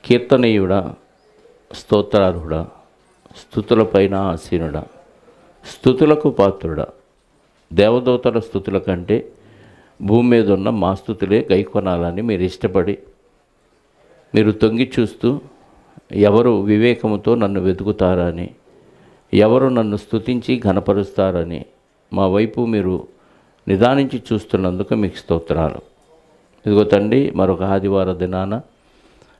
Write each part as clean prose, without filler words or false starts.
కీర్తనీయుడా, స్తోత్రార్హుడా, స్తుతులపైన ఆసీనుడా, స్తుతులకు పాత్రుడా, దేవదూతల స్తుతుల కంటే భూమి మీద ఉన్న మా స్తుతులే గైకొనాలని మీరు ఇష్టపడి మీరు తొంగి చూస్తూ ఎవరు వివేకముతో నన్ను వెతుకుతారని, ఎవరు నన్ను స్తుతించి ఘనపరుస్తారని మా వైపు మీరు నిదానించి చూస్తున్నందుకు మీకు స్తోత్రాలు. ఇదిగో తండ్రి, మరొక ఆదివార దినాన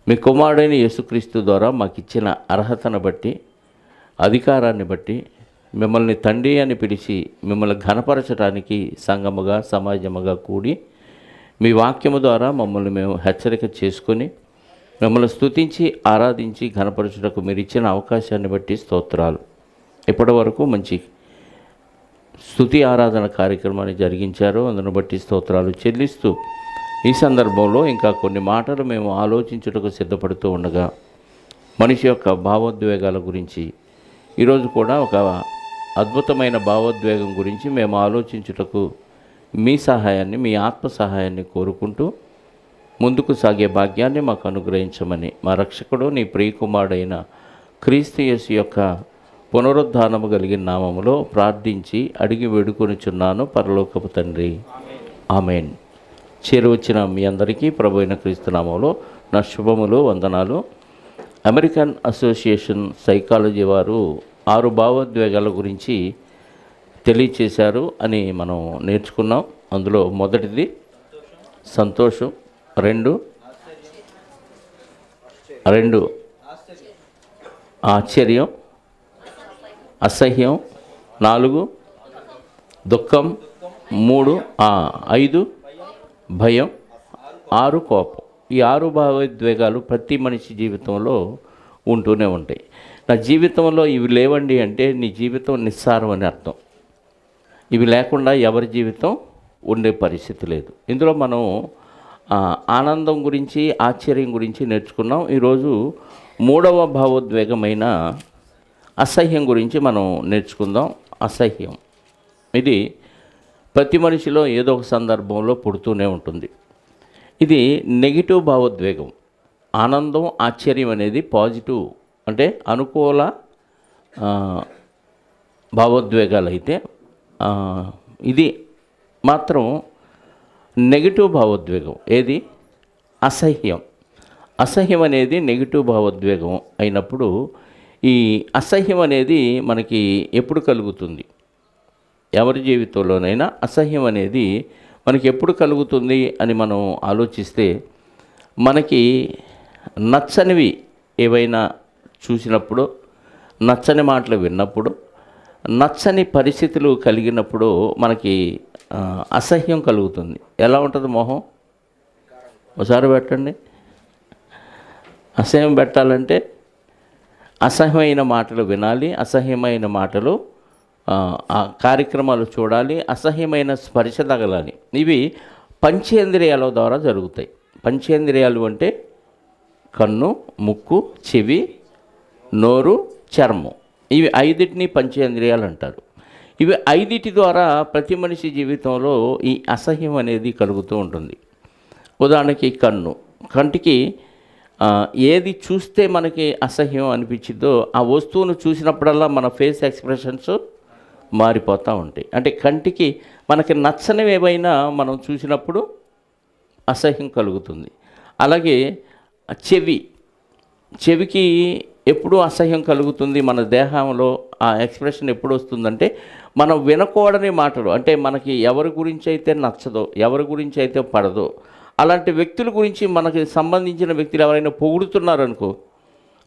మీ కుమారుడైన యేసుక్రీస్తు ద్వారా మాకు ఇచ్చిన అర్హతను బట్టి, అధికారాన్ని బట్టి మిమ్మల్ని తండ్రి అని పిలిచి మిమ్మల్ని ఘనపరచడానికి సంఘముగా సమాజముగా కూడి మీ వాక్యము ద్వారా మమ్మల్ని మేము హెచ్చరిక చేసుకొని మిమ్మల్ని స్తుతించి ఆరాధించి ఘనపరచుటకు మీరు ఇచ్చిన అవకాశాన్ని బట్టి స్తోత్రాలు. ఇప్పటి వరకు మంచి స్తుతి ఆరాధన కార్యక్రమాన్ని జరిగించారు, అందును బట్టి స్తోత్రాలు చెల్లిస్తూ ఈ సందర్భంలో ఇంకా కొన్ని మాటలు మేము ఆలోచించుటకు సిద్ధపడుతూ ఉండగా మనిషి యొక్క భావోద్వేగాల గురించి ఈరోజు కూడా ఒక అద్భుతమైన భావోద్వేగం గురించి మేము ఆలోచించుటకు మీ సహాయాన్ని, మీ ఆత్మ సహాయాన్ని కోరుకుంటూ ముందుకు సాగే భాగ్యాన్ని మాకు అనుగ్రహించమని మా రక్షకుడు నీ ప్రియకుమారుడైన క్రీస్తు యేసు యొక్క పునరుద్ధానము కలిగిన నామములో ప్రార్థించి అడిగి వేడుకొనుచున్నాను పరలోకపు తండ్రి, ఆమెన్. చేరువచ్చిన మీ అందరికీ ప్రభు అయిన క్రీస్తు నామములో నా శుభములు, వందనాలు. అమెరికన్ అసోసియేషన్ సైకాలజీ వారు 6 భావోద్వేగాల గురించి తెలియచేశారు అని మనం నేర్చుకున్నాం. అందులో మొదటిది సంతోషం, 2 ఆశ్చర్యం, అసహ్యం, 4 దుఃఖం, 5 భయం, 6 కోపం. ఈ 6 భావోద్వేగాలు ప్రతి మనిషి జీవితంలో ఉంటూనే ఉంటాయి. నా జీవితంలో ఇవి లేవండి అంటే నీ జీవితం నిస్సారం అని అర్థం. ఇవి లేకుండా ఎవరి జీవితం ఉండే పరిస్థితి లేదు. ఇందులో మనం ఆనందం గురించి, ఆశ్చర్యం గురించి నేర్చుకున్నాం. ఈరోజు 3వ భావోద్వేగమైన అసహ్యం గురించి మనం నేర్చుకుందాం. అసహ్యం ఇది ప్రతి మనిషిలో ఏదో ఒక సందర్భంలో పుడుతూనే ఉంటుంది. ఇది నెగిటివ్ భావోద్వేగం. ఆనందం, ఆశ్చర్యం అనేది పాజిటివ్ అంటే అనుకూల భావోద్వేగాలు అయితే, ఇది మాత్రం నెగిటివ్ భావోద్వేగం. ఏది? అసహ్యం. అసహ్యం అనేది నెగిటివ్ భావోద్వేగం అయినప్పుడు ఈ అసహ్యం అనేది మనకి ఎప్పుడు కలుగుతుంది? ఎవరి జీవితంలోనైనా అసహ్యం అనేది మనకి ఎప్పుడు కలుగుతుంది అని మనం ఆలోచిస్తే, మనకి నచ్చనివి ఏవైనా చూసినప్పుడు, నచ్చని మాటలు విన్నప్పుడు, నచ్చని పరిస్థితులు కలిగినప్పుడు మనకి అసహ్యం కలుగుతుంది. ఎలా ఉంటుంది మొహం? ఒకసారి పెట్టండి. అసహ్యం పెట్టాలంటే అసహ్యమైన మాటలు వినాలి, అసహ్యమైన మాటలు కార్యక్రమాలు చూడాలి, అసహ్యమైన స్పర్శ తగలాలి. ఇవి పంచేంద్రియాల ద్వారా జరుగుతాయి. పంచేంద్రియాలు అంటే కన్ను, ముక్కు, చెవి, నోరు, చర్మం. ఇవి 5టిని పంచేంద్రియాలు అంటారు. ఇవి 5టి ద్వారా ప్రతి మనిషి జీవితంలో ఈ అసహ్యం అనేది కలుగుతూ ఉంటుంది. ఉదాహరణకి కన్ను. కంటికి ఏది చూస్తే మనకి అసహ్యం అనిపించిందో ఆ వస్తువును చూసినప్పుడల్లా మన ఫేస్ ఎక్స్ప్రెషన్స్ మారిపోతూ ఉంటాయి. అంటే కంటికి మనకి నచ్చనివి ఏవైనా మనం చూసినప్పుడు అసహ్యం కలుగుతుంది. అలాగే చెవికి ఎప్పుడు అసహ్యం కలుగుతుంది. మన దేహంలో ఆ ఎక్స్ప్రెషన్ ఎప్పుడు వస్తుందంటే మనం వినకూడని మాటలు, అంటే మనకి ఎవరి గురించి అయితే నచ్చదో, ఎవరి గురించి అయితే పడదో అలాంటి వ్యక్తుల గురించి మనకి సంబంధించిన వ్యక్తులు ఎవరైనా పొగుడుతున్నారనుకో,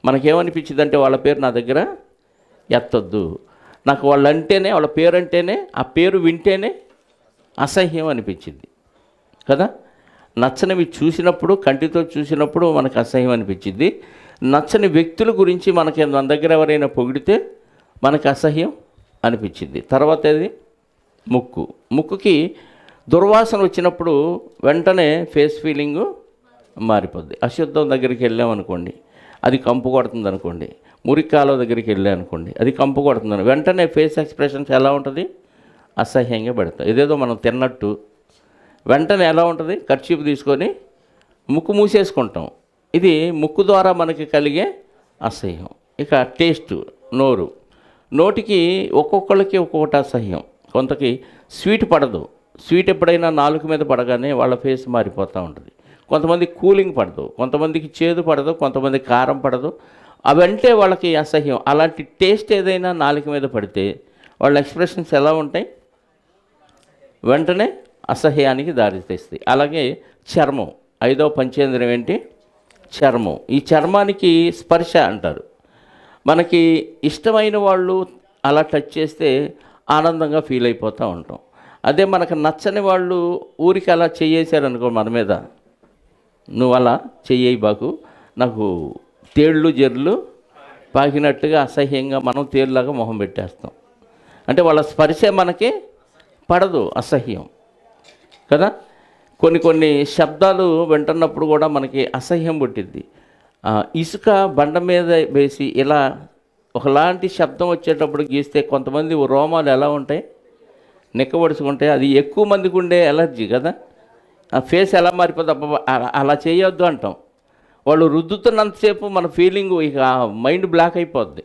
మనకేమనిపించింది అంటే వాళ్ళ పేరు నా దగ్గర ఎత్తొద్దు, నాకు వాళ్ళంటేనే, వాళ్ళ పేరు అంటేనే, ఆ పేరు వింటేనే అసహ్యం అనిపించింది కదా. నచ్చనివి చూసినప్పుడు, కంటితో చూసినప్పుడు మనకు అసహ్యం అనిపించింది. నచ్చని వ్యక్తుల గురించి మనకి మన దగ్గర ఎవరైనా పొగిడితే మనకు అసహ్యం అనిపించింది. తర్వాత అది ముక్కుకి దుర్వాసన వచ్చినప్పుడు వెంటనే ఫేస్ ఫీలింగు మారిపోద్ది. అశుద్ధం దగ్గరికి వెళ్ళామనుకోండి, అది కంపు కొడుతుంది అనుకోండి. మురికాల దగ్గరికి వెళ్ళామనుకోండి, అది కంపు కొడుతుంది. వెంటనే ఫేస్ ఎక్స్ప్రెషన్స్ ఎలా ఉంటుంది? అసహ్యంగా పెడతాయి. ఇదేదో మనం తిన్నట్టు వెంటనే ఎలా ఉంటుంది? కర్చీపు తీసుకొని ముక్కు మూసేసుకుంటాం. ఇది ముక్కు ద్వారా మనకి కలిగే అసహ్యం. ఇక టేస్ట్, నోరు. నోటికి ఒక్కొక్కరికి ఒక్కొక్కటి అసహ్యం. కొంతకి స్వీట్ పడదు. స్వీట్ ఎప్పుడైనా నాలుక మీద పడగానే వాళ్ళ ఫేస్ మారిపోతూ ఉంటుంది. కొంతమంది కూలింగ్ పడదు, కొంతమందికి చేదు పడదు, కొంతమంది కారం పడదు. అవంటే వాళ్ళకి అసహ్యం. అలాంటి టేస్ట్ ఏదైనా నాలుక మీద పడితే వాళ్ళ ఎక్స్ప్రెషన్స్ ఎలా ఉంటాయి? వెంటనే అసహ్యానికి దారితీస్తాయి. అలాగే చర్మం, 5వ పంచేంద్రియం ఏంటి? చర్మం. ఈ చర్మానికి స్పర్శ అంటారు. మనకి ఇష్టమైన వాళ్ళు అలా టచ్ చేస్తే ఆనందంగా ఫీల్ అయిపోతూ ఉంటాం. అదే మనకు నచ్చని వాళ్ళు ఊరికి అలా చెయ్యేశారనుకో మన మీద, నువ్వు అలా చెయ్యి బాకు, నాకు తేళ్ళు జర్లు పాకినట్టుగా అసహ్యంగా మనం తేలులాగా మొహం పెట్టేస్తాం. అంటే వాళ్ళ స్పర్శ మనకి పడదు, అసహ్యం కదా. కొన్ని శబ్దాలు వింటున్నప్పుడు కూడా మనకి అసహ్యం పుట్టిద్ది. ఇసుక బండ మీద వేసి ఇలా ఒకలాంటి శబ్దం వచ్చేటప్పుడు గీస్తే కొంతమంది రోమాలు ఎలా ఉంటాయి? నిక్కబడుచుకుంటాయి. అది ఎక్కువ మందికి ఉండే ఎలర్జీ కదా. ఆ ఫేస్ ఎలా మారిపోతుంది, అబ్బా అలా చేయొద్దు అంటాం. వాళ్ళు రుద్దుతున్నంతసేపు మన ఫీలింగ్ ఇక మైండ్ బ్లాక్ అయిపోద్ది.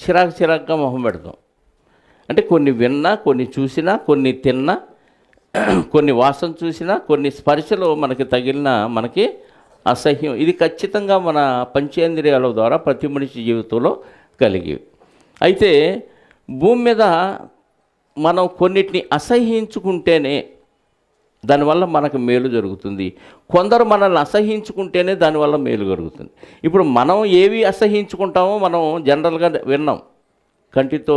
చిరాకుగా మొహం పెడతాం. అంటే కొన్ని విన్నా, కొన్ని చూసినా, కొన్ని తిన్నా, కొన్ని వాసన చూసినా, కొన్ని స్పర్శలు మనకి తగిలిన మనకి అసహ్యం. ఇది ఖచ్చితంగా మన పంచేంద్రియాల ద్వారా ప్రతి మనిషి జీవితంలో కలిగేవి. అయితే భూమి మీద మనం కొన్నిటిని అసహ్యించుకుంటేనే దానివల్ల మనకు మేలు జరుగుతుంది. కొందరు మనల్ని అసహ్యించుకుంటేనే దానివల్ల మేలు జరుగుతుంది. ఇప్పుడు మనం ఏవి అసహ్యించుకుంటామో మనం జనరల్గా విన్నాం. కంటితో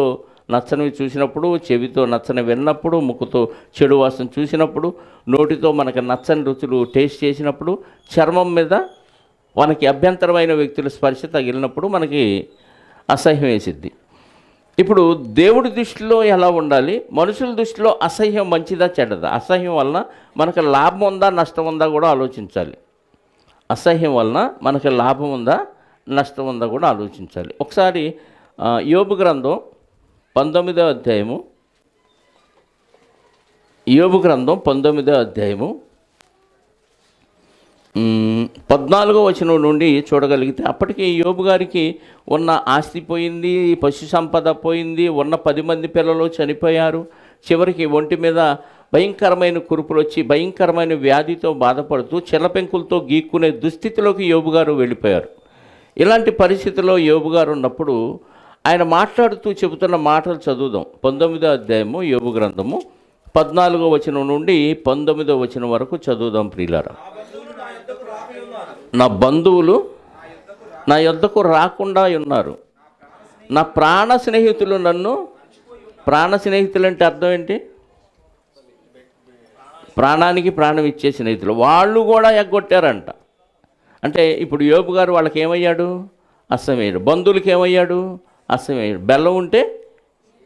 నచ్చనివి చూసినప్పుడు, చెవితో నచ్చని విన్నప్పుడు, ముక్కుతో చెడు వాసన చూసినప్పుడు, నోటితో మనకు నచ్చని రుచులు టేస్ట్ చేసినప్పుడు, చర్మం మీద మనకి అభ్యంతరమైన వ్యక్తుల స్పర్శ తగిలినప్పుడు మనకి అసహ్యం వేసిద్ది. ఇప్పుడు దేవుడి దృష్టిలో ఎలా ఉండాలి? మనుషుల దృష్టిలో అసహ్యం మంచిదా చెడ్డదా? అసహ్యం వలన మనకు లాభం ఉందా నష్టం ఉందా కూడా ఆలోచించాలి. అసహ్యం వలన మనకు లాభం ఉందా నష్టం ఉందా కూడా ఆలోచించాలి. ఒకసారి యోబు గ్రంథం 19వ అధ్యాయము, యోబు గ్రంథం 19వ అధ్యాయము 14వ వచనం నుండి చూడగలిగితే, అప్పటికి యోబు గారికి ఉన్న ఆస్తి పోయింది, పశు సంపద పోయింది, ఉన్న 10 మంది పిల్లలు చనిపోయారు. చివరికి ఒంటి మీద భయంకరమైన కురుపులు వచ్చి భయంకరమైన వ్యాధితో బాధపడుతూ చిల్లపెంకులతో గీక్కునే దుస్థితిలోకి యోబు గారు వెళ్ళిపోయారు. ఇలాంటి పరిస్థితిలో యోబు గారు ఉన్నప్పుడు ఆయన మాట్లాడుతూ చెబుతున్న మాటలు చదువుదాం. 19వ అధ్యాయము యోబు గ్రంథము 14వ వచనం నుండి 19వ వచనం వరకు చదువుదాం. ప్రియులారా, నా బంధువులు నా యొద్దకు రాకుండా ఉన్నారు, నా ప్రాణ స్నేహితులు నన్ను, ప్రాణ స్నేహితులు అంటే అర్థం ఏంటి? ప్రాణానికి ప్రాణం ఇచ్చే స్నేహితులు, వాళ్ళు కూడా ఎగ్గొట్టారంట. అంటే ఇప్పుడు యోబు గారు వాళ్ళకి ఏమయ్యాడు? అసమయ్యాడు. బంధువులకి ఏమయ్యాడు? అసమయ్యాడు. బెల్లం ఉంటే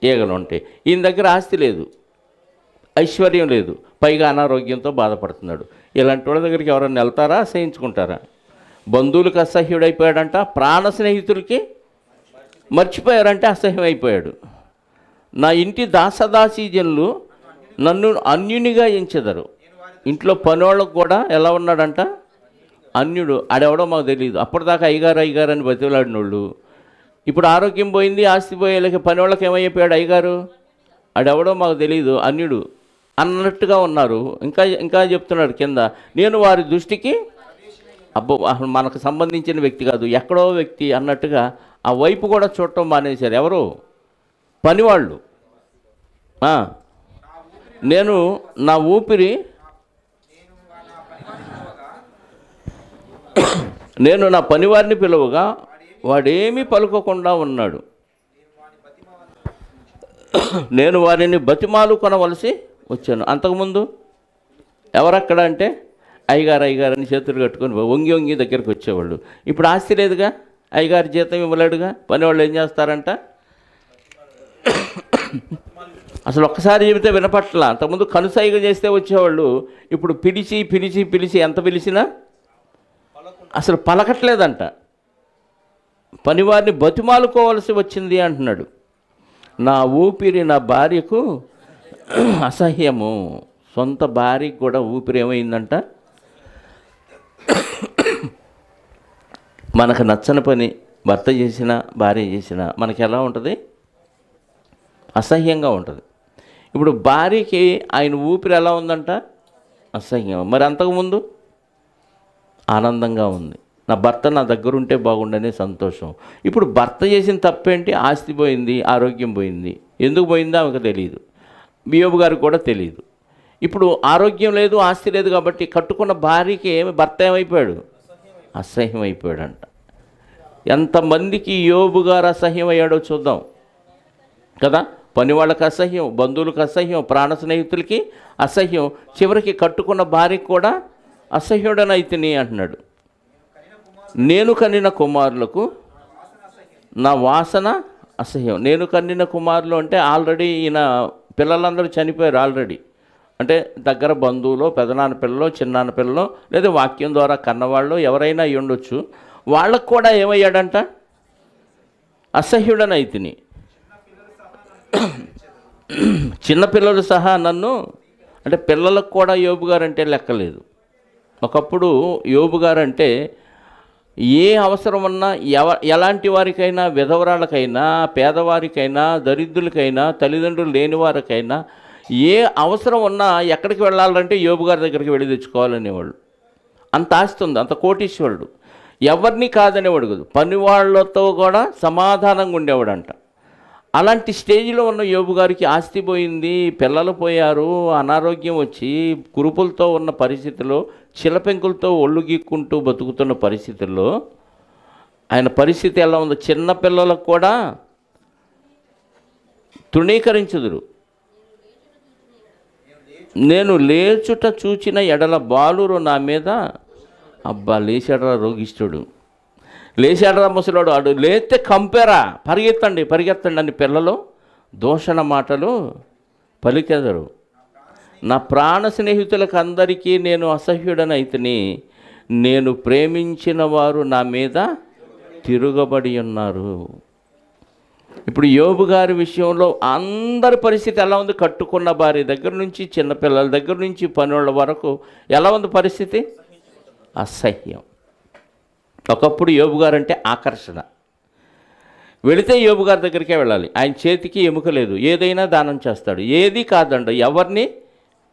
ఈగలు ఉంటాయి. ఈయన దగ్గర ఆస్తి లేదు, ఐశ్వర్యం లేదు, పైగా అనారోగ్యంతో బాధపడుతున్నాడు. ఇలాంటి వాళ్ళ దగ్గరికి ఎవరైనా వెళ్తారా? అసహించుకుంటారా? బంధువులకు అసహ్యుడైపోయాడంట, ప్రాణ స్నేహితులకి మర్చిపోయారంటే అసహ్యం అయిపోయాడు. నా ఇంటి దాసదాసీ జనులు నన్ను అన్యునిగా ఎంచెదరు. ఇంట్లో పనోళ్ళకు కూడా ఎలా ఉన్నాడంట? అన్యుడు. ఆడెవడో మాకు తెలియదు. అప్పటిదాకా అయ్యగారు అయ్యగారు అని బతిలాడినోళ్ళు ఇప్పుడు ఆరోగ్యం పోయింది, ఆస్తి పోయేళ్ళకి పనోళ్ళకి ఏమైపోయాడు? అయ్యగారు ఆడెవడో మాకు తెలియదు, అన్యుడు అన్నట్టుగా ఉన్నారు. ఇంకా చెప్తున్నాడు కింద, నేను వారి దృష్టికి అబ్బో మనకు సంబంధించిన వ్యక్తి కాదు, ఎక్కడో వ్యక్తి అన్నట్టుగా ఆ వైపు కూడా చూడటం మానేశారు. ఎవరు? పనివాళ్ళు. నేను నా ఊపిరి నేను నా పనివారిని పిలువగా వాడేమీ పలుకోకుండా ఉన్నాడు. నేను వారిని బతిమాలు కొనవలసి వచ్చాను. అంతకుముందు ఎవరక్కడ అంటే అయ్యగారు అని చేతులు కట్టుకొని వంగి దగ్గరికి వచ్చేవాళ్ళు. ఇప్పుడు ఆస్తి లేదుగా, అయ్యగారి జీతం ఇవ్వలేడుగా, పనివాళ్ళు ఏం చేస్తారంట? అసలు ఒక్కసారి చెబితే వినపట్ల. అంతకుముందు కనుసైగ చేస్తే వచ్చేవాళ్ళు, ఇప్పుడు పిలిచి ఎంత పిలిచినా అసలు పలకట్లేదంట. పనివారిని బతిమాలుకోవలసి వచ్చింది అంటున్నాడు. నా ఊపిరి నా భార్యకు అసహ్యము. సొంత భార్యకు కూడా ఊపిరి ఏమైందంట? మనకు నచ్చని పని భర్త చేసినా భార్య చేసినా మనకి ఎలా ఉంటుంది? అసహ్యంగా ఉంటుంది. ఇప్పుడు భార్యకి ఆయన ఊపిరి ఎలా ఉందంట? అసహ్యం. మరి అంతకుముందు ఆనందంగా ఉంది. నా భర్త నా దగ్గర ఉంటే బాగుండనే సంతోషం. ఇప్పుడు భర్త చేసిన తప్పేంటి? ఆస్తి పోయింది, ఆరోగ్యం పోయింది. ఎందుకు పోయిందో ఆమెకు తెలియదు, యోబు గారికి కూడా తెలియదు. ఇప్పుడు ఆరోగ్యం లేదు, ఆస్తి లేదు కాబట్టి కట్టుకున్న భార్యకి భర్త ఏమైపోయాడు? అసహ్యం అయిపోయాడంట. ఎంతమందికి యోబు గారు అసహ్యం అయ్యాడో చూద్దాం కదా. పని వాళ్ళకి అసహ్యం, బంధువులకు అసహ్యం, ప్రాణ స్నేహితులకి అసహ్యం, చివరికి కట్టుకున్న భార్యకి కూడా అసహ్యుడనైతిని అంటున్నాడు. నేను కనిన కుమారులకు నా వాసన అసహ్యం. నేను కనిన కుమారులు అంటే ఆల్రెడీ ఈయన పిల్లలందరూ చనిపోయారు ఆల్రెడీ. అంటే దగ్గర బంధువులో, పెదనాన్న పిల్లలో, చిన్నాన్న పిల్లలో, లేదా వాక్యం ద్వారా కన్నవాళ్ళు ఎవరైనా అయి ఉండొచ్చు. వాళ్ళకు కూడా ఏమయ్యాడంట? అసహ్యుడనైతిని. చిన్నపిల్లలు సహా నన్ను, అంటే పిల్లలకు కూడా యోబు గారు అంటే లెక్కలేదు. ఒకప్పుడు యోబు గారు అంటే ఏ అవసరం ఉన్నా ఎలాంటి వారికైనా, విధవరాలకైనా, పేదవారికైనా, దరిద్రులకైనా, తల్లిదండ్రులు లేని వారికైనా ఏ అవసరం ఉన్నా ఎక్కడికి వెళ్ళాలంటే యోబు గారి దగ్గరికి వెళ్ళి తెచ్చుకోవాలనేవాళ్ళు. అంత ఆస్తి ఉంది, అంత కోటీశ్వరుడు. ఎవరిని కాదనేవాడు కాదు, పని వాళ్ళతో కూడా సమాధానంగా ఉండేవాడంట. అలాంటి స్టేజ్లో ఉన్న యోబు గారికి ఆస్తి పోయింది, పిల్లలు పోయారు, అనారోగ్యం వచ్చి కురుపులతో ఉన్న పరిస్థితిలో, చిలపెంకులతో ఒళ్ళు గీక్కుంటూ బతుకుతున్న పరిస్థితుల్లో ఆయన పరిస్థితి ఎలా ఉందో? చిన్న పిల్లలకు కూడా తృణీకరించుదురు. నేను లేచుట చూచిన ఎడల బాలురు నా మీద, అబ్బా లేచాడరా రోగిష్ఠుడు, లేచాడరా ముసలాడు, ఆడు లేతే కంపేరా, పరిగెత్తండి పరిగెత్తండి అని పిల్లలు దూషణ మాటలు పలికెదరు. నా ప్రాణ స్నేహితులకు అందరికీ నేను అసహ్యుడనైతిని, నేను ప్రేమించిన వారు నా మీద తిరుగబడి ఉన్నారు. ఇప్పుడు యోబు గారి విషయంలో అందరి పరిస్థితి ఎలా ఉంది? కట్టుకున్న భార్య దగ్గర నుంచి, చిన్నపిల్లల దగ్గర నుంచి, పనుల వరకు ఎలా ఉంది పరిస్థితి? అసహ్యం. ఒకప్పుడు యోబు గారు అంటే ఆకర్షణ. వెళితే యోబు గారి దగ్గరికే వెళ్ళాలి. ఆయన చేతికి ఎముక లేదు, ఏదైనా దానం చేస్తాడు, ఏది కాదండు, ఎవరిని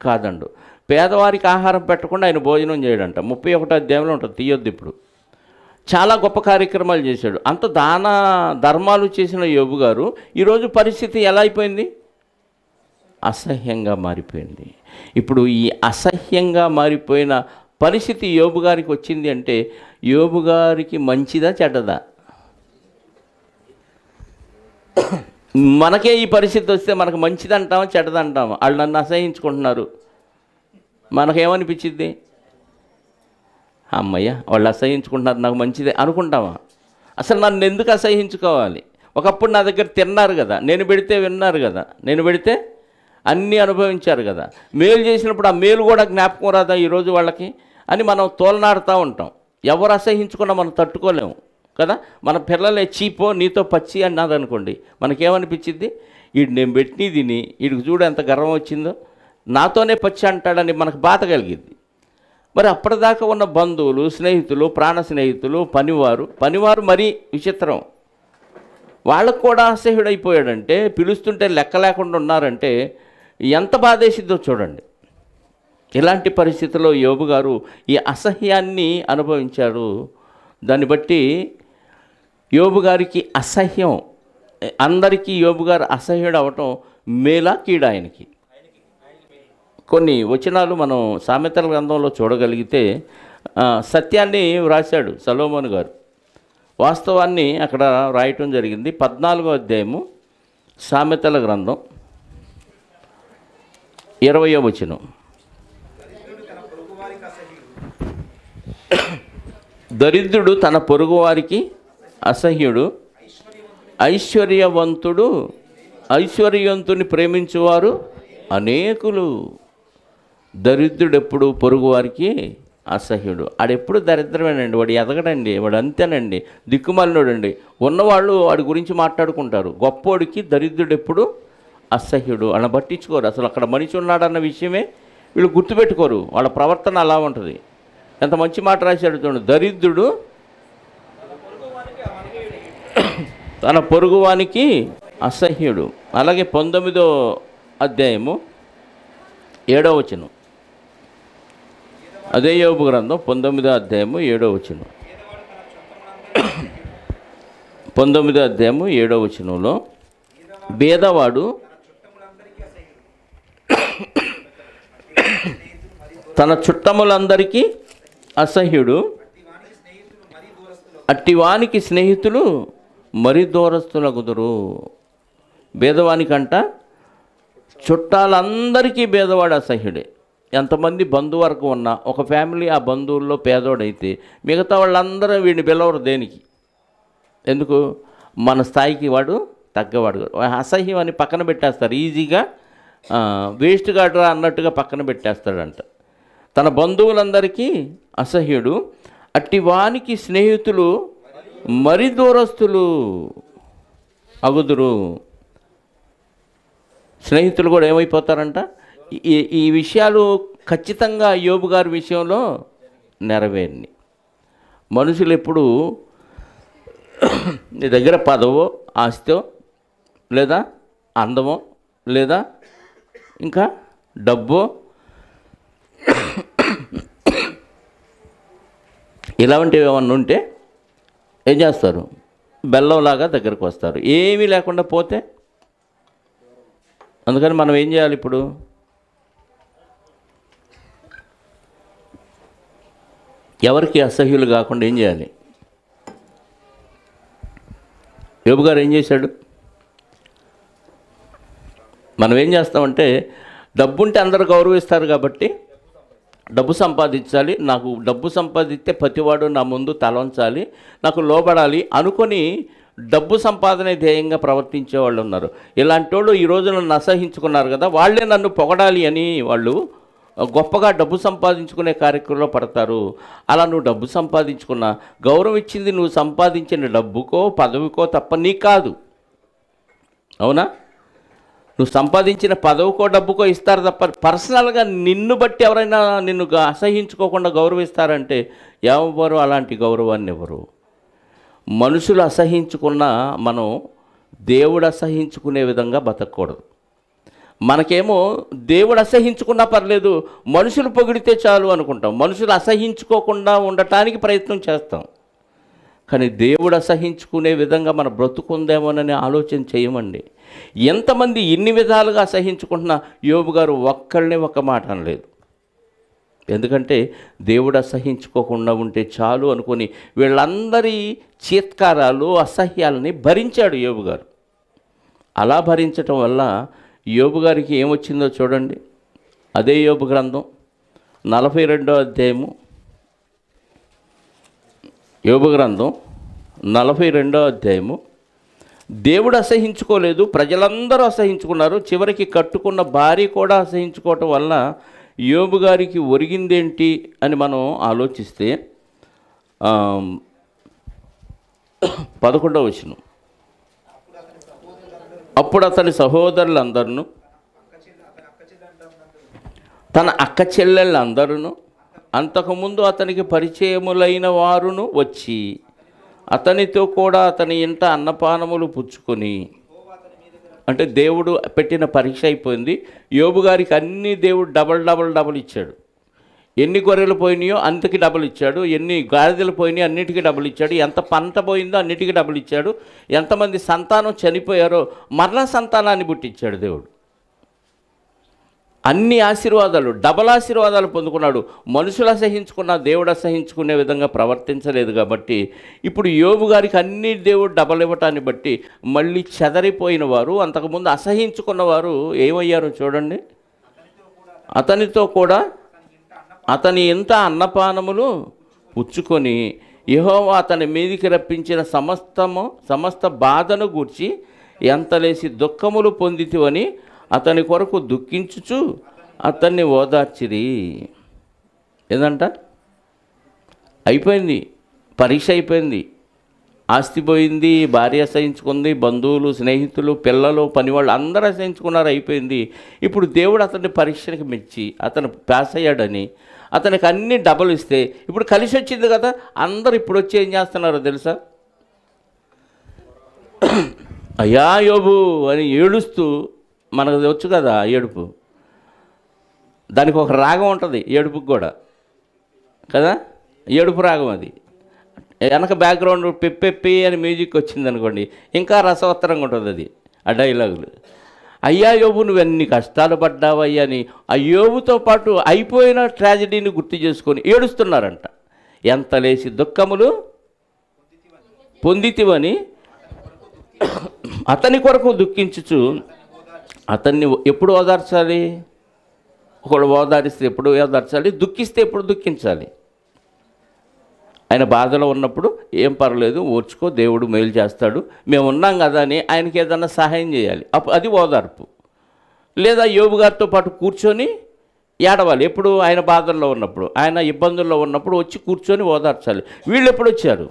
కాదండు. పేదవారికి ఆహారం పెట్టకుండా ఆయన భోజనం చేయడంట. 31వ అధ్యాయంలో ఉంటుంది, తీయొద్దు ఇప్పుడు. చాలా గొప్ప కార్యక్రమాలు చేశాడు. అంత దాన ధర్మాలు చేసిన యోబు గారు ఈరోజు పరిస్థితి ఎలా అయిపోయింది? అసహ్యంగా మారిపోయింది. ఇప్పుడు ఈ అసహ్యంగా మారిపోయిన పరిస్థితి యోబు గారికి వచ్చింది అంటే యోబు గారికి మంచిదా చెడ్డదా? మనకే ఈ పరిస్థితి వస్తే మనకు మంచిదంటామా చెడ్డదంటామా? వాళ్ళు నన్ను అసహించుకుంటున్నారు, మనకేమనిపించింది? అమ్మయ్య వాళ్ళు అసహించుకుంటున్నారు, నాకు మంచిదే అనుకుంటామా? అసలు నన్ను ఎందుకు అసహించుకోవాలి? ఒకప్పుడు నా దగ్గర తిన్నారు కదా, నేను పెడితే విన్నారు కదా, నేను పెడితే అన్నీ అనుభవించారు కదా, మేలు చేసినప్పుడు ఆ మేలు కూడా జ్ఞాపకం రాదా ఈరోజు వాళ్ళకి అని మనం తోలనాడుతూ ఉంటాం. ఎవరు అసహించుకున్నా మనం తట్టుకోలేము కదా. మన పిల్లలే చీపో నీతో పచ్చి అన్నదనుకోండి, మనకేమనిపించింది? వీడు నేను పెట్టి తిని వీడికి చూడు ఎంత గర్వం వచ్చిందో, నాతోనే పచ్చి అంటాడని మనకు బాధ కలిగింది. మరి అప్పటిదాకా ఉన్న బంధువులు, స్నేహితులు, ప్రాణ స్నేహితులు, పనివారు మరీ విచిత్రం. వాళ్ళకు కూడా అసహ్యుడైపోయాడంటే, పిలుస్తుంటే లెక్క లేకుండా ఉన్నారంటే ఎంత బాధేసిద్దో చూడండి. ఇలాంటి పరిస్థితుల్లో యోబు గారు ఈ అసహ్యాన్ని అనుభవించాడు. దాన్ని బట్టి యోబు గారికి అసహ్యం, అందరికీ యోబు గారు అసహ్యుడు అవటం మేలా కీడా ఆయనకి? కొన్ని వచనాలు మనం సామెతల గ్రంథంలో చూడగలిగితే సత్యాన్ని వ్రాశాడు సొలొమోను గారు. వాస్తవాన్ని అక్కడ రాయటం జరిగింది. 14వ అధ్యాయము సామెతల గ్రంథం 20వ వచనం. దరిద్రుడు తన పొరుగు వారికి అసహ్యుడు, ఐశ్వర్యవంతుని ప్రేమించువారు అనేకులు. దరిద్రుడు ఎప్పుడు పొరుగు వారికి అసహ్యుడు. ఆడెప్పుడు దరిద్రమేనండి, వాడు ఎదగడండి, వాడు అంతేనండి, దిక్కుమాలినోడండి. ఉన్నవాళ్ళు వాడి గురించి మాట్లాడుకుంటారు. గొప్పోడికి దరిద్రుడు ఎప్పుడు అసహ్యుడు. అలా పట్టించుకోరు. అసలు అక్కడ మనిషి ఉన్నాడన్న విషయమే వీళ్ళు గుర్తుపెట్టుకోరు. వాళ్ళ ప్రవర్తన అలా ఉంటుంది. ఎంత మంచి మాట రాశాడు చూడండి, దరిద్రుడు తన పొరుగువానికి అసహ్యుడు. అలాగే 19వ అధ్యాయము 7వ వచనం, అదే యోబు గ్రంథం 19వ అధ్యాయము 7వ వచనం, 19వ అధ్యాయము 7వ వచనంలో, బేదవాడు తన చుట్టములందరికీ అసహ్యుడు, అట్టివానికి స్నేహితులు మరి దూరస్తులగుదురు. బేదవానికంట చుట్టాలందరికీ బేదవాడు అసహ్యుడే. ఎంతమంది బంధువర్గం ఉన్నా ఒక ఫ్యామిలీ ఆ బంధువుల్లో పేదోడైతే మిగతా వాళ్ళందరూ వీడిని పిలవరు. దేనికి? ఎందుకు? మన స్థాయికి వాడు తగ్గవాడు. అసహ్యం అని పక్కన పెట్టేస్తారు, ఈజీగా వేస్ట్ గాడ్రా అన్నట్టుగా పక్కన పెట్టేస్తాడంట. తన బంధువులందరికీ అసహ్యుడు, అట్టి వానికి స్నేహితులు మరి దూరస్తులు అగుదురు. స్నేహితులు కూడా ఏమైపోతారంట? ఈ విషయాలు ఖచ్చితంగా యోబు గారి విషయంలో నెరవేరినాయి. మనుషులు ఎప్పుడు నీ దగ్గర పదవో ఆస్తో లేదా అందమో లేదా ఇంకా డబ్బో ఇలాంటివి ఏమన్నా ఉంటే ఏం చేస్తారు? బెల్లంలాగా దగ్గరకు వస్తారు. ఏమీ లేకుండా పోతే, అందుకని మనం ఏం చేయాలి? ఇప్పుడు ఎవరికి అసహ్యులు కాకుండా ఏం చేయాలి? యోబు గారు ఏం చేశాడు? మనం ఏం చేస్తామంటే, డబ్బుంటే అందరూ గౌరవిస్తారు కాబట్టి డబ్బు సంపాదించాలి, నాకు డబ్బు సంపాదిస్తే ప్రతివాడు నా ముందు తలంచాలి, నాకు లోబడాలి అనుకొని డబ్బు సంపాదనే ధ్యేయంగా ప్రవర్తించే వాళ్ళు ఉన్నారు. ఇలాంటి వాళ్ళు ఈ రోజు నన్ను అసహించుకున్నారు కదా, వాళ్ళే నన్ను పొగడాలి అని వాళ్ళు గొప్పగా డబ్బు సంపాదించుకునే కార్యక్రమంలో పడతారు. అలా నువ్వు డబ్బు సంపాదించుకున్నా గౌరవం ఇచ్చింది నువ్వు సంపాదించిన డబ్బుకో పదవికో తప్ప నీ కాదు. అవునా? నువ్వు సంపాదించిన పదవికో డబ్బుకో ఇస్తారు తప్ప పర్సనల్గా నిన్ను బట్టి ఎవరైనా నిన్ను అసహించుకోకుండా గౌరవిస్తారంటే ఎవరు అలాంటి గౌరవాన్ని ఎవరు? మనుషులు అసహించుకున్నా మనం దేవుడు అసహించుకునే విధంగా బతకూడదు. మనకేమో దేవుడు అసహించుకున్నా పర్లేదు, మనుషులు పొగిడితే చాలు అనుకుంటాం. మనుషులు అసహించుకోకుండా ఉండటానికి ప్రయత్నం చేస్తాం. కానీ దేవుడు అసహించుకునే విధంగా మన బ్రతుకుందేమోనని ఆలోచన చేయమండి. ఎంతమంది ఇన్ని విధాలుగా అసహించుకుంటున్నా యోబు గారు ఒక్కళ్ళనే ఒక్క మాట అనలేదు. ఎందుకంటే దేవుడు అసహించుకోకుండా ఉంటే చాలు అనుకొని వీళ్ళందరి చీత్కారాలు అసహ్యాలని భరించాడు యోబు గారు. అలా భరించటం వల్ల యోబు గారికి ఏమొచ్చిందో చూడండి. అదే యోబు గ్రంథం 42వ అధ్యాయము, యోబు గ్రంథం 42వ అధ్యాయము. దేవుడు అసహించుకోలేదు, ప్రజలందరూ అసహించుకున్నారు. చివరికి కట్టుకున్న భార్య కూడా అసహించుకోవటం వల్ల యోబు గారికి ఒరిగిందేంటి అని మనం ఆలోచిస్తే 11వ వచనం, అప్పుడు అతని సహోదరులందరూ తన అక్క చెల్లెళ్ళందరూ అంతకుముందు అతనికి పరిచయములైన వారును వచ్చి అతనితో కూడా అతని ఇంట అన్నపానములు పుచ్చుకొని, అంటే దేవుడు పెట్టిన పరీక్ష అయిపోయింది. యోబు గారికి అన్ని దేవుడు డబల్ ఇచ్చాడు. ఎన్ని గొర్రెలు పోయినాయో అంతకి డబుల్ ఇచ్చాడు, ఎన్ని గాడిదలు పోయినాయో అన్నిటికీ డబుల్ ఇచ్చాడు, ఎంత పంట పోయిందో అన్నిటికీ డబుల్ ఇచ్చాడు, ఎంతమంది సంతానం చనిపోయారో మరలా సంతానాన్ని పుట్టించాడు దేవుడు. అన్ని ఆశీర్వాదాలు, డబల్ ఆశీర్వాదాలు పొందుకున్నాడు. మనుషులు అసహించుకున్న దేవుడు అసహించుకునే విధంగా ప్రవర్తించలేదు కాబట్టి ఇప్పుడు యోబు గారికి అన్ని దేవుడు డబల్ ఇవ్వటాన్ని బట్టి మళ్ళీ చెదరిపోయిన వారు, అంతకుముందు అసహించుకున్నవారు ఏమయ్యారో చూడండి. అతనితో కూడా అతని ఇంత అన్నపానములు పుచ్చుకొని యెహోవా అతని మీదికి రప్పించిన సమస్త బాధను గూర్చి ఎంతలేసి దుఃఖములు పొందితివని అతని కొరకు దుఃఖించుచు అతన్ని ఓదార్చిరి. ఏదంట? అయిపోయింది, పరీక్ష అయిపోయింది, ఆస్తి పోయింది, భార్య అసహించుకుంది, బంధువులు, స్నేహితులు, పిల్లలు, పనివాళ్ళు అందరూ అసహించుకున్నారు, అయిపోయింది. ఇప్పుడు దేవుడు అతన్ని పరీక్షలకు మెచ్చి అతను పాస్ అయ్యాడని అతనికి అన్ని డబుల్ ఇస్తే ఇప్పుడు కలిసి వచ్చింది కదా. అందరూ ఇప్పుడు వచ్చి ఏం చేస్తున్నారో తెలుసా? అయ్యా యోబు అని ఏడుస్తూ, మనకు వచ్చు కదా ఏడుపు, దానికి ఒక రాగం ఉంటుంది ఏడుపుకి కూడా కదా, ఏడుపు రాగం అది. వెనక బ్యాక్గ్రౌండ్ పెప్పెప్పి అని మ్యూజిక్ వచ్చింది అనుకోండి, ఇంకా రసవత్తరంగా ఉంటుంది అది ఆ డైలాగులు. అయ్యా యోబు నువ్వు ఎన్ని కష్టాలు పడ్డావయ్యా అని ఆ యోబుతో పాటు అయిపోయిన ట్రాజడీని గుర్తు చేసుకొని ఏడుస్తున్నారంట. ఎంత లేసి దుఃఖములు పొందితివని అతని కొరకు దుఃఖించుచు. అతన్ని ఎప్పుడు ఓదార్చాలి? ఒకడు ఓదారిస్తే ఎప్పుడు ఓదార్చాలి? దుఃఖిస్తే ఎప్పుడు దుఃఖించాలి? ఆయన బాధలో ఉన్నప్పుడు ఏం పర్లేదు ఓర్చుకో, దేవుడు మేలు చేస్తాడు, మేము ఉన్నాం కదా అని ఆయనకి ఏదన్నా సహాయం చేయాలి, అది ఓదార్పు. లేదా యోబు గారితో పాటు కూర్చొని ఏడవాలి, ఎప్పుడు ఆయన బాధల్లో ఉన్నప్పుడు, ఆయన ఇబ్బందుల్లో ఉన్నప్పుడు వచ్చి కూర్చొని ఓదార్చాలి. వీళ్ళు ఎప్పుడు వచ్చారు?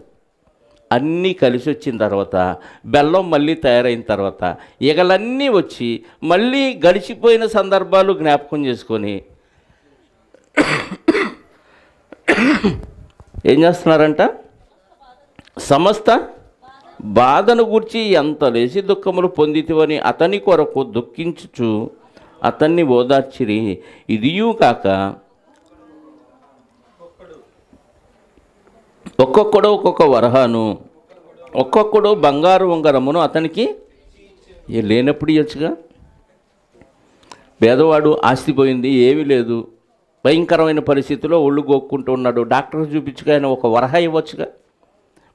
అన్నీ కలిసి వచ్చిన తర్వాత, బెల్లం మళ్ళీ తయారైన తర్వాత, ఈగలన్నీ వచ్చి మళ్ళీ గడిచిపోయిన సందర్భాలు జ్ఞాపకం చేసుకొని ఏం చేస్తున్నారంట? సమస్త బాధను గూర్చి ఎంత లేసి దుఃఖములు పొందితివని అతని కొరకు దుఃఖించుచు అతన్ని ఓదార్చిరి. ఇదియూ కాక ఒక్కొక్కడు ఒక్కొక్క వరహాను, ఒక్కొక్కడు బంగారు ఉంగరమును అతనికి లేనప్పుడు ఇవ్వచ్చుగా. పేదవాడు ఆస్తిపోయింది, ఏమీ లేదు, భయంకరమైన పరిస్థితిలో ఒళ్ళు గోక్కుంటూ ఉన్నాడు, డాక్టర్కి చూపించుగా ఆయన ఒక వరహ ఇవ్వచ్చుగా,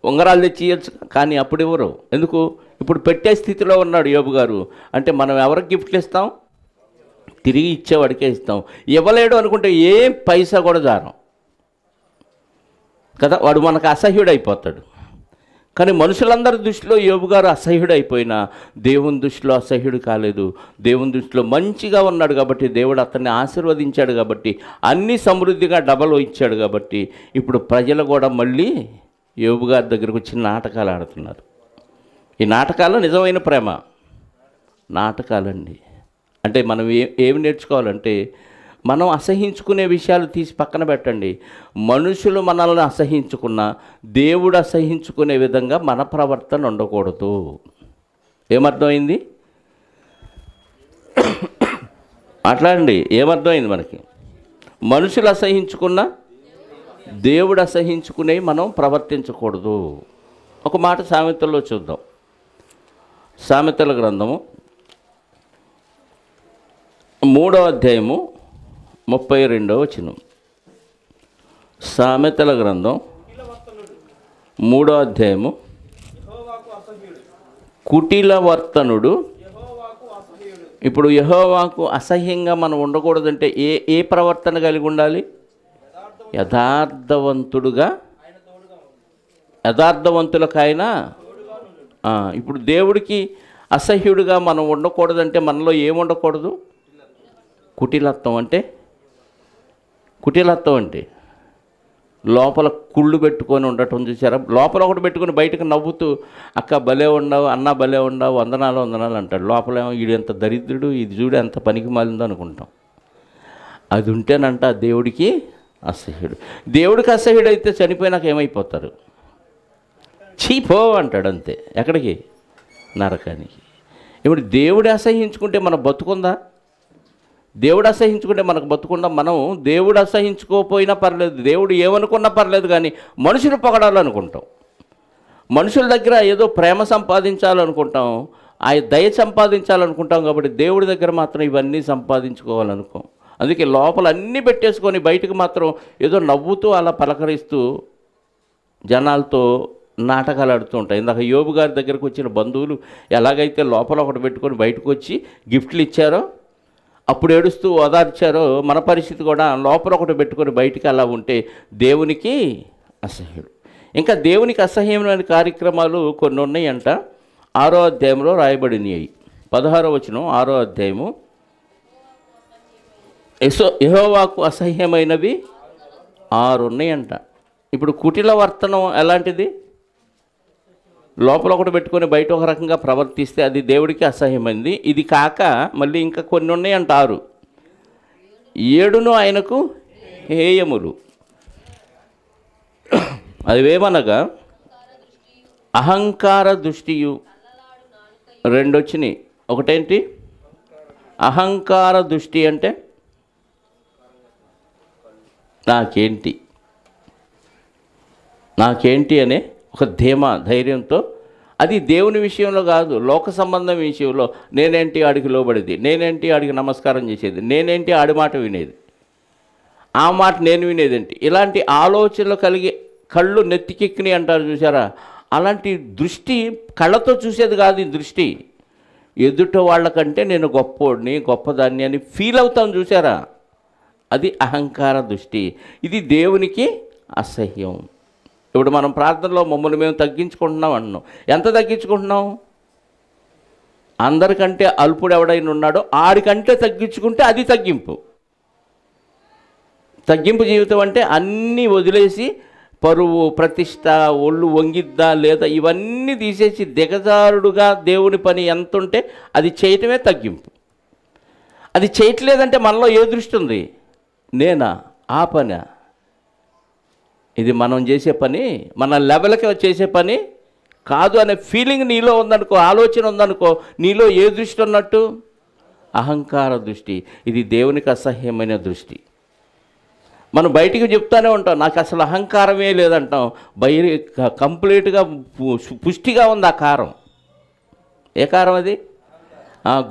ఉంగరాలు తెచ్చి ఇవ్వచ్చుగా. కానీ అప్పుడు ఎవరు? ఎందుకు? ఇప్పుడు పెట్టే స్థితిలో ఉన్నాడు యోబు గారు. అంటే మనం ఎవరికి గిఫ్ట్లు ఇస్తాం? తిరిగి ఇచ్చేవాడికే ఇస్తాం. ఇవ్వలేడు అనుకుంటే ఏం పైసా కూడా జారం కదా, వాడు మనకు అసహ్యుడు అయిపోతాడు. కానీ మనుషులందరి దృష్టిలో యోబు గారు అసహ్యుడు అయిపోయినా దేవుని దృష్టిలో అసహ్యుడు కాలేదు. దేవుని దృష్టిలో మంచిగా ఉన్నాడు కాబట్టి, దేవుడు అతన్ని ఆశీర్వదించాడు కాబట్టి, అన్ని సమృద్ధిగా డబల్ ఇచ్చాడు కాబట్టి, ఇప్పుడు ప్రజలు కూడా మళ్ళీ యోబు గారి దగ్గరకు వచ్చి నాటకాలు ఆడుతున్నారు. ఈ నాటకాలు నిజమైన ప్రేమ నాటకాలండి. అంటే మనం ఏమి నేర్చుకోవాలంటే, మనం అసహించుకునే విషయాలు తీసి పక్కన పెట్టండి. మనుషులు మనల్ని అసహించుకున్నా దేవుడు అసహించుకునే విధంగా మన ప్రవర్తన ఉండకూడదు. ఏమర్థమైంది? అట్లాండి ఏమర్థమైంది మనకి? మనుషులు అసహించుకున్నా దేవుడు అసహించుకునే మనం ప్రవర్తించకూడదు. ఒక మాట సామెతల్లో చూద్దాం. సామెతల గ్రంథము 3వ అధ్యాయము 32వ వచనం. సామెతల గ్రంథం 3వ అధ్యాయము. కుటిలవర్తనుడు. ఇప్పుడు యెహోవాకు అసహ్యంగా మనం ఉండకూడదంటే ఏ ప్రవర్తన కలిగి ఉండాలి? యథార్థవంతుడుగా, యథార్థవంతులకు ఆయన. ఇప్పుడు దేవుడికి అసహ్యుడిగా మనం ఉండకూడదంటే మనలో ఏముండకూడదు? కుటిలత్వం అంటే లోపల కుళ్ళు పెట్టుకొని ఉండటం చూసారా? లోపల ఒకటి పెట్టుకొని బయటకు నవ్వుతూ అక్క భలే ఉండవు, అన్న భలే ఉండవు, వందనాలు అంటాడు. లోపలేమో వీడు ఎంత దరిద్రుడు, ఇది చూడు ఎంత పనికి మాలిందో అనుకుంటాం. అది ఉంటేనంట దేవుడికి అసహ్యుడు. దేవుడికి అసహ్యుడు అయితే చనిపోయినాక ఏమైపోతారు? చీపో అంటాడు అంతే. ఎక్కడికి? నరకానికి. ఇప్పుడు దేవుడు అసహించుకుంటే మనం బతుకుందా? దేవుడు అసహించుకుంటే మనకు బతుకుండా? మనం దేవుడు అసహించుకోకపోయినా పర్లేదు, దేవుడు ఏమనుకున్నా పర్లేదు, కానీ మనుషులు పొగడాలనుకుంటాం. మనుషుల దగ్గర ఏదో ప్రేమ సంపాదించాలనుకుంటాం, ఆ దయ సంపాదించాలనుకుంటాం. కాబట్టి దేవుడి దగ్గర మాత్రం ఇవన్నీ సంపాదించుకోవాలనుకోం. అందుకే లోపల అన్నీ పెట్టేసుకొని బయటకు మాత్రం ఏదో నవ్వుతూ అలా పలకరిస్తూ జనాలతో నాటకాలు ఆడుతూ ఉంటాయి. ఇందాక యోబు గారి దగ్గరకు వచ్చిన బంధువులు ఎలాగైతే లోపల ఒకటి పెట్టుకొని బయటకు వచ్చి గిఫ్ట్లు ఇచ్చారో, అప్పుడు ఏడుస్తూ ఓదార్చారో, మన పరిస్థితి కూడా లోపల ఒకటి పెట్టుకొని బయటికి అలా ఉంటే దేవునికి అసహ్యుడు. ఇంకా దేవునికి అసహ్యమైన కార్యక్రమాలు కొన్ని ఉన్నాయంట. 6వ అధ్యాయంలో రాయబడినాయి. 16వ వచనం 6వ అధ్యాయము. యెహోవాకు అసహ్యమైనవి 6 ఉన్నాయంట. ఇప్పుడు కుటిల వర్తనం ఎలాంటిది? లోపల ఒకటి పెట్టుకొని బయట ఒక రకంగా ప్రవర్తిస్తే అది దేవుడికి అసహ్యమైంది. ఇది కాక మళ్ళీ ఇంకా కొన్ని ఉన్నాయంట 6. 7 ఆయనకు హేయములు. అవేమనగా అహంకార దృష్టియు, రెండు వచ్చినాయి. ఒకటేంటి? అహంకార దృష్టి అంటే నాకేంటి అనే ఒక ధైర్యంతో, అది దేవుని విషయంలో కాదు, లోక సంబంధం విషయంలో నేనేంటి ఆడికి లోబడేది, నేనేంటి ఆడికి నమస్కారం చేసేది, నేనేంటి ఆడి మాట వినేది, ఆ మాట నేను వినేదేంటి, ఇలాంటి ఆలోచనలు కలిగి కళ్ళు నెత్తికెక్కినాయి అంటారు చూసారా. అలాంటి దృష్టి కళ్ళతో చూసేది కాదు. ఈ దృష్టి ఎదుట వాళ్ళకంటే నేను గొప్పోడిని, గొప్పదాన్ని అని ఫీల్ అవుతాను చూసారా, అది అహంకార దృష్టి. ఇది దేవునికి అసహ్యం. ఇప్పుడు మనం ప్రార్థనలో మమ్మల్ని మేము తగ్గించుకుంటున్నాం అంటున్నాం. ఎంత తగ్గించుకుంటున్నాం? అందరికంటే అల్పుడు ఎవడైనా ఉన్నాడో ఆడికంటే తగ్గించుకుంటే అది తగ్గింపు. తగ్గింపు జీవితం అంటే అన్నీ వదిలేసి పరువు, ప్రతిష్ట, ఒళ్ళు వంగిద్దా లేదా ఇవన్నీ తీసేసి దిగజారుడుగా దేవుని పని ఎంత ఉంటే అది చేయటమే తగ్గింపు. అది చేయట్లేదంటే మనలో ఏ దృష్టి ఉంది? నేనా, ఆ పనా, ఇది మనం చేసే పని, మన లెవెల్కి చేసే పని కాదు అనే ఫీలింగ్ నీలో ఉందనుకో, ఆలోచన ఉందనుకో, నీలో ఏ దృష్టి ఉన్నట్టు? అహంకార దృష్టి. ఇది దేవునికి అసహ్యమైన దృష్టి. మనం బయటికి చెప్తానే ఉంటాం, నాకు అసలు అహంకారమే లేదంటాం. కంప్లీట్గా పుష్టిగా ఉంది ఆ కారం. ఏ కారం అది?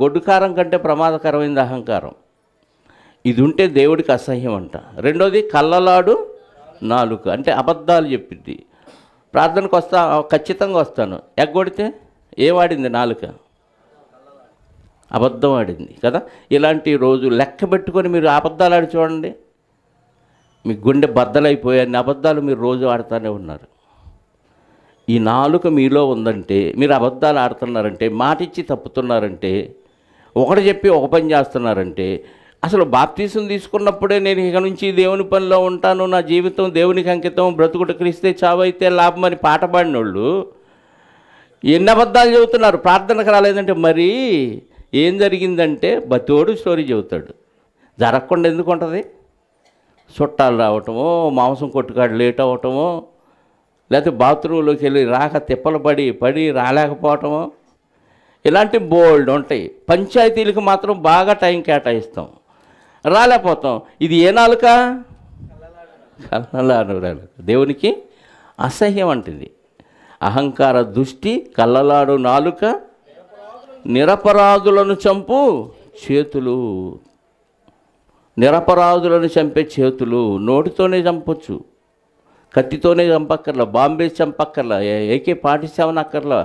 గొడ్డు కారం కంటే ప్రమాదకరమైంది అహంకారం. ఇది ఉంటే దేవుడికి అసహ్యం అంట. రెండోది కళ్ళలాడు నాలుక, అంటే అబద్ధాలు చెప్పింది. ప్రార్థనకు ఖచ్చితంగా వస్తాను, ఎగ్గొడితే ఏవాడింది? నాలుక అబద్ధం ఆడింది కదా. ఇలాంటి రోజు లెక్క పెట్టుకొని మీరు అబద్ధాలు ఆడి చూడండి, మీ గుండె బద్దలైపోయి అన్ని అబద్ధాలు మీరు రోజు ఆడుతూనే ఉన్నారు. ఈ నాలుక మీలో ఉందంటే, మీరు అబద్ధాలు ఆడుతున్నారంటే, మాట ఇచ్చి తప్పుతున్నారంటే, ఒకటి చెప్పి ఒక పని చేస్తున్నారంటే, అసలు బాప్తీసం తీసుకున్నప్పుడే నేను ఇక నుంచి దేవుని పనిలో ఉంటాను, నా జీవితం దేవునికి అంకితం, బ్రతుకుట క్రీస్తే చావైతే లాభం అని పాట పాడినోళ్ళు ఎన్ని అబద్ధాలు చెబుతున్నారు. ప్రార్థనకు రాలేదంటే మరి ఏం జరిగిందంటే బతోడు స్టోరీ చెబుతాడు. జరగకుండా ఎందుకు ఉంటుంది? చుట్టాలు రావటమో, మాంసం కొట్టుకాడు లేట్ అవ్వటమో, లేకపోతే బాత్రూంలోకి వెళ్ళి రాక తిప్పలు పడి రాలేకపోవటమో, ఇలాంటి బోల్డ్ ఉంటాయి. పంచాయతీలకు మాత్రం బాగా టైం కేటాయిస్తాం, రాలేకపోతాం. ఇది ఏ నాలుక? కళ్ళలాడు నాలుక. దేవునికి అసహ్యం అంటుంది. అహంకార దృష్టి, కళ్ళలాడు నాలుక, నిరపరాధులను చంపు చేతులు. నిరపరాధులను చంపే చేతులు. నోటితోనే చంపొచ్చు, కత్తితోనే చంపక్కర్లా, బాంబే చంపక్కర్లా, AK-47 అక్కర్లా,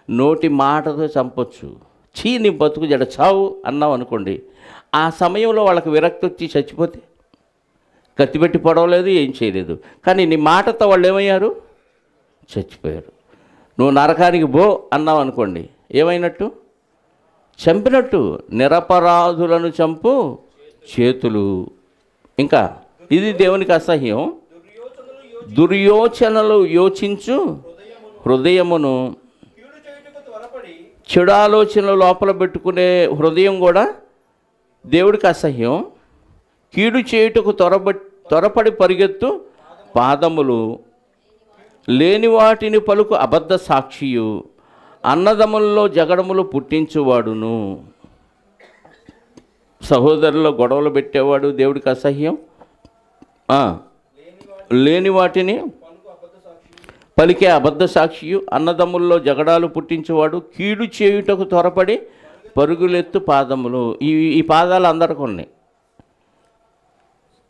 నోటి మాటతో చంపొచ్చు. నీ బతుకు జడ చావు అన్నాం అనుకోండి, ఆ సమయంలో వాళ్ళకి విరక్తి వచ్చి చచ్చిపోతే కత్తి పెట్టి పొడవలేదు, ఏం చేయలేదు. కానీ నీ మాటతో వాళ్ళు ఏమయ్యారు? చచ్చిపోయారు. నువ్వు నరకానికి బో అన్నావు అనుకోండి, ఏమైనట్టు? చంపినట్టు. నిరపరాధులను చంపు చేతులు. ఇంకా ఇది దేవునికి అసహ్యం. దుర్యోచనలు యోచించు హృదయమును. చెడు ఆలోచనలు లోపల పెట్టుకునే హృదయం కూడా దేవుడికి అసహ్యం. కీడు చేయుటకు త్వరపడి పరిగెత్తు పాదములు. లేని వాటిని పలుకు అబద్ధ సాక్షియు. అన్నదమ్ములలో జగడములు పుట్టించువాడును. సహోదరుల్లో గొడవలు పెట్టేవాడు దేవుడికి అసహ్యం. లేని వాటిని పలికే అబద్ధ సాక్షియు. అన్నదమ్ముల్లో జగడాలు పుట్టించేవాడు. కీడు చేయుటకు త్వరపడి పరుగులెత్తు పాదములు. ఈ పాదాలు అందరికీ ఉన్నాయి.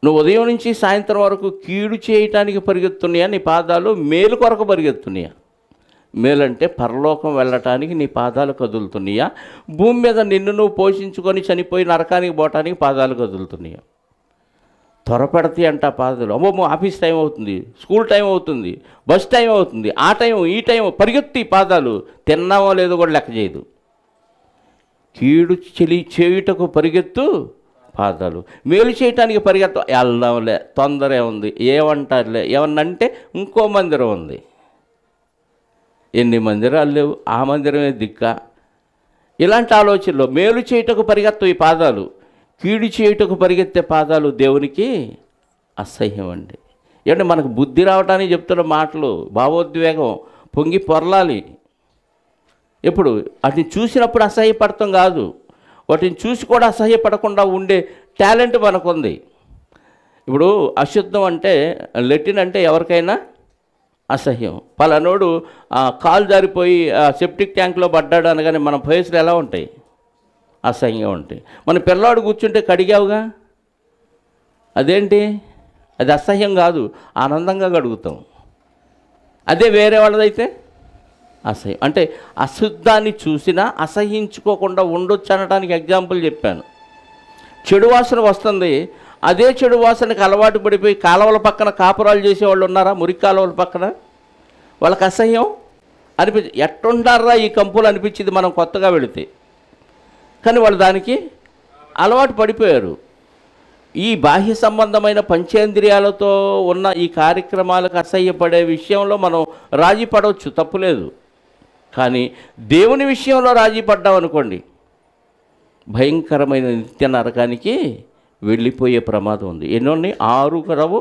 నువ్వు ఉదయం నుంచి సాయంత్రం వరకు కీడు చేయటానికి పరిగెత్తున్నాయా నీ పాదాలు? మేలు కొరకు పరిగెత్తున్నాయా? మేలంటే పరలోకం వెళ్ళటానికి నీ పాదాలు కదులుతున్నాయా? భూమి మీద నిన్ను నువ్వు పోషించుకొని చనిపోయి నరకానికి పోవటానికి పాదాలు కదులుతున్నాయా? త్వరపడతాయి అంట పాదాలు. అమ్మో ఆఫీస్ టైం అవుతుంది, స్కూల్ టైం అవుతుంది, బస్ టైం అవుతుంది, ఆ టైం ఈ టైం పరిగెత్తి పాదాలు. తిన్నామో లేదో కూడా లెక్క చేయదు. కీడు చేయుటకు పరిగెత్తు పాదాలు. మేలు చేయటానికి పరిగెత్త వెళ్దాంలే, తొందరే ఉంది, ఏమంటారులే, ఏమన్నంటే ఇంకో మందిరం ఉంది. ఎన్ని మందిరాలు లేవు, ఆ మందిరమే దిక్క. ఇలాంటి ఆలోచనలో మేలు చేయుటకు పరిగెత్తు ఈ పాదాలు, కీడు చేయుటకు పరిగెత్తే పాదాలు దేవునికి అసహ్యం అండి. ఏమంటే మనకు బుద్ధి రావటానికి చెప్తున్న మాటలు, భావోద్వేగం పొంగి పొరలాలి. ఎప్పుడు వాటిని చూసినప్పుడు అసహ్యపడటం కాదు, వాటిని చూసి కూడా అసహ్యపడకుండా ఉండే టాలెంట్ మనకుంది. ఇప్పుడు అశుద్ధం అంటే లెటిన్ అంటే ఎవరికైనా అసహ్యం. పలానోడు కాలు జారిపోయి సెప్టిక్ ట్యాంక్లో పడ్డాడు అనగానే మన ఫేస్లు ఎలా ఉంటాయి? అసహ్యంగా ఉంటాయి. మన పిల్లాడు కూర్చుంటే కడిగావుగా, అదేంటి? అది అసహ్యం కాదు, ఆనందంగా కడుగుతాం. అదే వేరే వాళ్ళదైతే అసహ్యం. అంటే అశుద్ధాన్ని చూసినా అసహ్యించుకోకుండా ఉండొచ్చు అనడానికి ఎగ్జాంపుల్ చెప్పాను. చెడు వాసన వస్తుంది, అదే చెడు వాసనకి అలవాటు పడిపోయి కాలువల పక్కన కాపురాలు చేసేవాళ్ళు ఉన్నారా? మురికి కాలువల పక్కన వాళ్ళకి అసహ్యం ఎట్టుండారా ఈ కంపులు అనిపించింది మనం కొత్తగా వెళితే. కానీ వాళ్ళు దానికి అలవాటు పడిపోయారు. ఈ బాహ్య సంబంధమైన పంచేంద్రియాలతో ఉన్న ఈ కార్యక్రమాలకు అసహ్యపడే విషయంలో మనం రాజీ పడవచ్చు, తప్పులేదు. కానీ దేవుని విషయంలో రాజీ పడ్డామనుకోండి, భయంకరమైన నిత్య నరకానికి వెళ్ళిపోయే ప్రమాదం ఉంది. ఎన్నోని 6 కరవు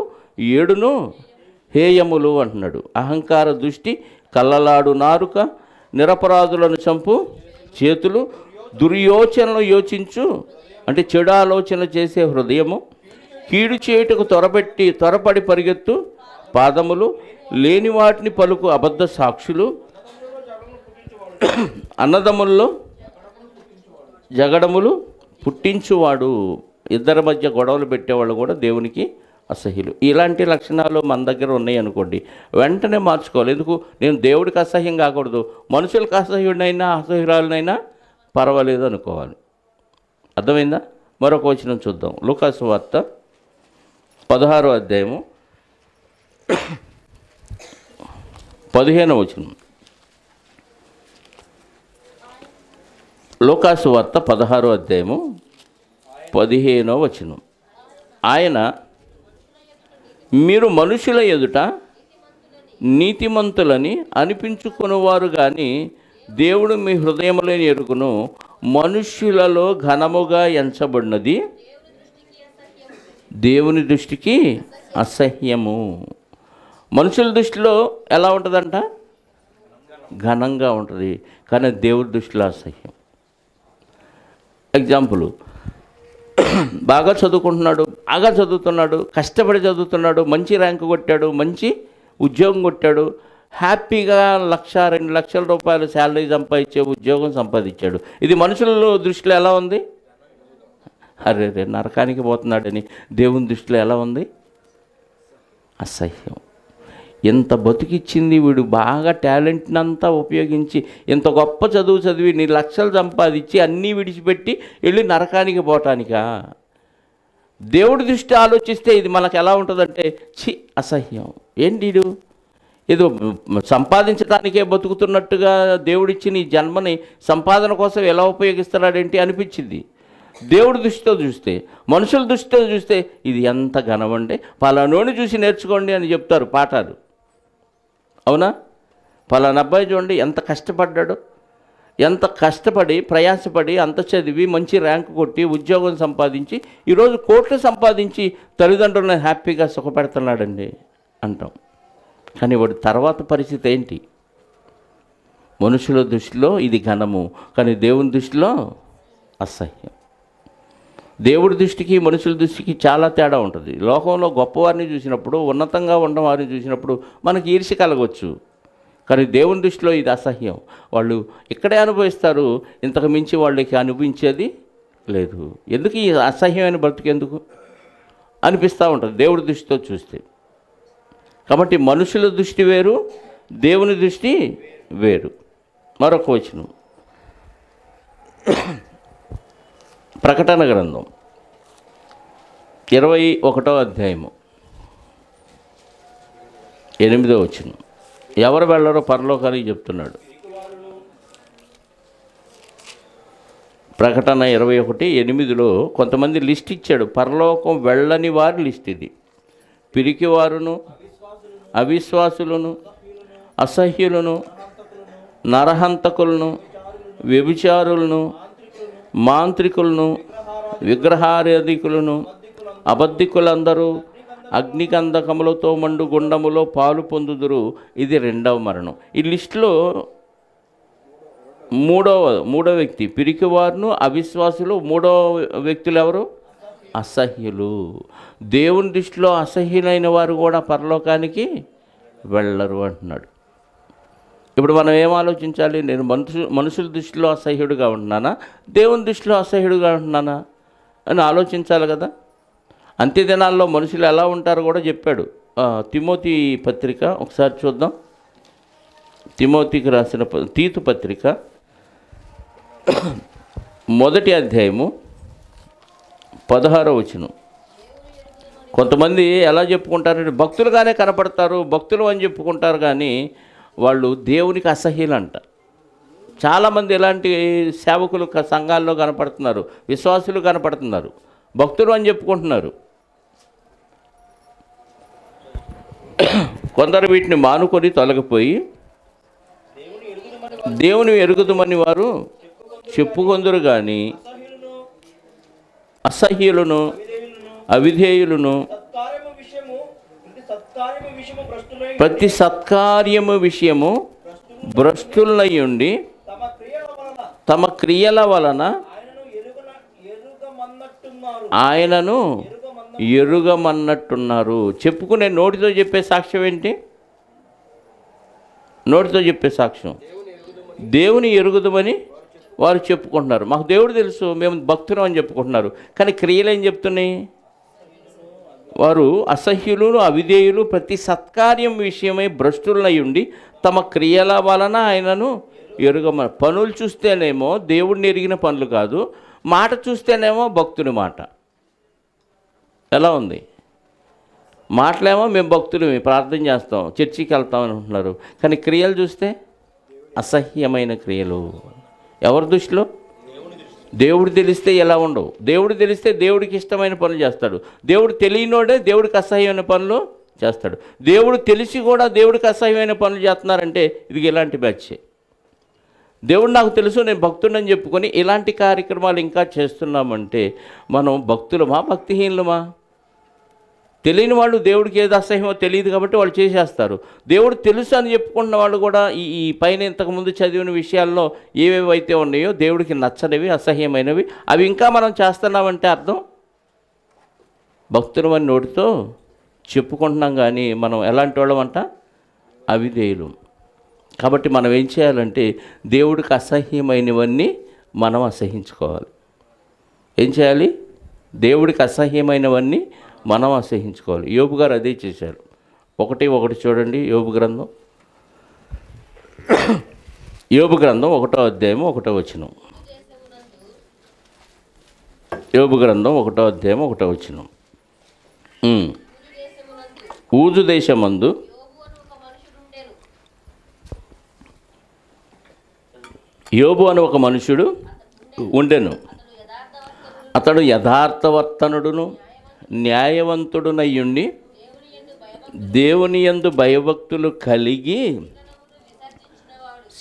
7 హేయములు అంటున్నాడు. అహంకార దృష్టి, కళ్ళలాడు నారుక, నిరపరాధులను చంపు చేతులు, దుర్యోచనలు యోచించు అంటే చెడు ఆలోచన చేసే హృదయము, కీడు చేయుటకు త్వరపడి పరిగెత్తు పాదములు, లేని వాటిని పలుకు అబద్ధ సాక్షులు, అన్నదమ్ముల్లో జగడములు పుట్టించువాడు. ఇద్దరి మధ్య గొడవలు పెట్టేవాళ్ళు కూడా దేవునికి అసహ్యులు. ఇలాంటి లక్షణాలు మన దగ్గర ఉన్నాయి అనుకోండి, వెంటనే మార్చుకోవాలి. ఎందుకు? నేను దేవుడికి అసహ్యం కాకూడదు, మనుషులకు అసహ్యుడినైనా అసహ్యురాలనైనా పర్వాలేదు అనుకోవాలి. అర్థమైందా? మరొక వచనం చూద్దాం. లూకాసు వార్త 16వ అధ్యాయము 15వ వచనం. లూకాసు వార్త 16వ అధ్యాయము 15వ వచనం. ఆయన, మీరు మనుషుల ఎదుట నీతిమంతులని అనిపించుకునేవారు కానీ దేవుడు మీ హృదయములని ఎరుకును, మనుష్యులలో ఘనముగా ఎంచబడినది దేవుని దృష్టికి అసహ్యము. మనుషుల దృష్టిలో ఎలా ఉంటుందంట? ఘనంగా ఉంటుంది, కానీ దేవుడి దృష్టిలో అసహ్యం. ఎగ్జాంపుల్, బాగా చదువుతున్నాడు, కష్టపడి చదువుతున్నాడు, మంచి ర్యాంకు కొట్టాడు, మంచి ఉద్యోగం కొట్టాడు, హ్యాపీగా 1,00,000-2 లక్షల రూపాయలు శాలరీ సంపాదించే ఉద్యోగం సంపాదించాడు. ఇది మనుషుల దృష్టిలో ఎలా ఉంది? అరే నరకానికి పోతున్నాడని. దేవుని దృష్టిలో ఎలా ఉంది? అసహ్యం. ఎంత బతికిచ్చింది వీడు, బాగా టాలెంట్ని అంతా ఉపయోగించి ఇంత గొప్ప చదువు చదివి 2 లక్షలు సంపాదించి అన్నీ విడిచిపెట్టి వెళ్ళి నరకానికి పోవటానికా? దేవుడి దృష్టి ఆలోచిస్తే ఇది మనకు ఎలా ఉంటుందంటే, అసహ్యం. ఏంటి ఏదో సంపాదించడానికే బతుకుతున్నట్టుగా దేవుడిచ్చిన ఈ జన్మని సంపాదన కోసం ఎలా ఉపయోగిస్తున్నాడేంటి అనిపించింది. దేవుడి దృష్టితో చూస్తే, మనుషుల దృష్టితో చూస్తే ఇది ఎంత ఘనమంటే, పలానోని చూసి నేర్చుకోండి అని చెప్తారు పాఠాలు. అవునా? పలానా అబ్బాయి చూడండి ఎంత కష్టపడ్డాడు, ఎంత కష్టపడి ప్రయాసపడి అంత చదివి మంచి ర్యాంకు కొట్టి ఉద్యోగం సంపాదించి ఈరోజు కోట్లు సంపాదించి తల్లిదండ్రులను హ్యాపీగా సుఖపెడుతున్నాడండి అంటాం. కానీ వాడి తర్వాత పరిస్థితి ఏంటి? మనుషుల దృష్టిలో ఇది ఘనము, కానీ దేవుని దృష్టిలో అసహ్యం. దేవుడి దృష్టికి మనుషుల దృష్టికి చాలా తేడా ఉంటుంది. లోకంలో గొప్పవారిని చూసినప్పుడు, ఉన్నతంగా ఉన్న వారిని చూసినప్పుడు మనకి ఈర్ష్య కలగవచ్చు, కానీ దేవుని దృష్టిలో ఇది అసహ్యం. వాళ్ళు ఇక్కడే అనుభవిస్తారు, ఇంతకు మించి వాళ్ళకి అనుభవించేది లేదు. ఎందుకు ఈ అసహ్యమైన బ్రతుకెందుకు అనిపిస్తూ ఉంటుంది దేవుడి దృష్టితో చూస్తే. కాబట్టి మనుషుల దృష్టి వేరు, దేవుని దృష్టి వేరు. మరొక వచనం, ప్రకటన గ్రంథం 21వ అధ్యాయము 8వ వచనం. ఎవరు వెళ్ళరో పరలోకానికి చెప్తున్నాడు. ప్రకటన 21:8లో కొంతమంది లిస్ట్ ఇచ్చాడు. పరలోకం వెళ్ళని వారి లిస్ట్ ఇది. పిరికివారును, అవిశ్వాసులను, అసహ్యులను, నరహంతకులను, వ్యభిచారులను, మాంత్రికులను, విగ్రహారాధికులను, అబద్ధికులందరూ అగ్నికందకములతో మండు గుండములో పాలు పొందుదురు. ఇది 2వ మరణం. ఈ లిస్టులో మూడో వ్యక్తి పిరికివారును అవిశ్వాసులు. మూడో వ్యక్తులు ఎవరు? అసహ్యులు. దేవుని దృష్టిలో అసహ్యులైన వారు కూడా పరలోకానికి వెళ్ళరు అంటున్నాడు. ఇప్పుడు మనం ఏం ఆలోచించాలి? నేను మనుషుల దృష్టిలో అసహ్యుడిగా ఉంటున్నానా, దేవుని దృష్టిలో అసహ్యుడిగా ఉంటున్నానా అని ఆలోచించాలి కదా. అంత్యదినాల్లో మనుషులు ఎలా ఉంటారో కూడా చెప్పాడు. తిమోతి పత్రిక ఒకసారి చూద్దాం. తిమోతికి రాసిన తీతు పత్రిక 1వ అధ్యాయము 16వ వచనం. కొంతమంది ఎలా చెప్పుకుంటారంటే భక్తులుగానే కనపడతారు, భక్తులు అని చెప్పుకుంటారు, కానీ వాళ్ళు దేవునికి అసహ్యులంట. చాలామంది ఇలాంటి సేవకులు సంఘాల్లో కనపడుతున్నారు, విశ్వాసులు కనపడుతున్నారు, భక్తులు అని చెప్పుకుంటున్నారు. కొందరు వీటిని మానుకొని తొలగిపోయి దేవుని ఎరుగుదమని వారు చెప్పుకొందరు, కానీ అసహ్యులను అవిధేయులను ప్రతి సత్కార్యము విషయము భ్రష్టులై ఉండి తమ క్రియల వలన ఆయనను ఎరుగమన్నట్టున్నారు. చెప్పుకునే నోటితో చెప్పే సాక్ష్యం ఏంటి? నోటితో చెప్పే సాక్ష్యం దేవుని ఎరుగుదమని వారు చెప్పుకుంటున్నారు. మాకు దేవుడు తెలుసు, మేము భక్తులు అని చెప్పుకుంటున్నారు, కానీ క్రియలు ఏం చెప్తున్నాయి? వారు అసహ్యులను అవిధేయులు ప్రతి సత్కార్యం విషయమై భ్రష్టులై ఉండి తమ క్రియల వలన ఆయనను ఎరుగమ. పనులు చూస్తేనేమో దేవుడిని ఎరిగిన పనులు కాదు, మాట చూస్తేనేమో భక్తుని మాట. ఎలా ఉంది? మాటలేమో మేము భక్తులు, ప్రార్థన చేస్తాం, చర్చికి వెళ్తాం అని అంటున్నారు, కానీ క్రియలు చూస్తే అసహ్యమైన క్రియలు. ఎవరి దృష్టిలో? దేవుడు తెలిస్తే ఎలా ఉండవు. దేవుడు తెలిస్తే దేవుడికి ఇష్టమైన పనులు చేస్తాడు. దేవుడు తెలియనోడే దేవుడికి అసహ్యమైన పనులు చేస్తాడు. దేవుడు తెలిసి కూడా దేవుడికి అసహ్యమైన పనులు చేస్తున్నారంటే ఇది ఇలాంటి బ్యాచే. దేవుడు నాకు తెలుసు, నేను భక్తుడని చెప్పుకొని ఇలాంటి కార్యక్రమాలు ఇంకా చేస్తున్నామంటే మనం భక్తులమా భక్తిహీనులమా? తెలియని వాళ్ళు దేవుడికి ఏది అసహ్యమో తెలియదు కాబట్టి వాళ్ళు చేసేస్తారు. దేవుడు తెలుసు అని చెప్పుకున్న వాళ్ళు కూడా ఈ పైన ఇంతకుముందు చదివిన విషయాల్లో ఏవేవైతే ఉన్నాయో దేవుడికి నచ్చనివి, అసహ్యమైనవి, అవి ఇంకా మనం చేస్తున్నామంటే అర్థం భక్తులమని నోటితో చెప్పుకుంటున్నాం, కానీ మనం ఎలాంటి వాళ్ళమంట? అవిధేయులు. కాబట్టి మనం ఏం చేయాలంటే దేవుడికి అసహ్యమైనవన్నీ మనం అసహించుకోవాలి. ఏం చేయాలి? దేవుడికి అసహ్యమైనవన్నీ మనం అసహించుకోవాలి. యోబు గారు అదే చేశారు. 1:1 చూడండి. యోబు గ్రంథం 1వ అధ్యాయం 1వ వచనం. యోబు గ్రంథం 1వ అధ్యాయం 1వ వచనం. ఊజు దేశమందు యోబు అని ఒక మనుషుడు ఉండెను. అతడు యథార్థవర్తనుడును న్యాయవంతుడునయ్యుండి దేవుని యందు భయభక్తులు కలిగి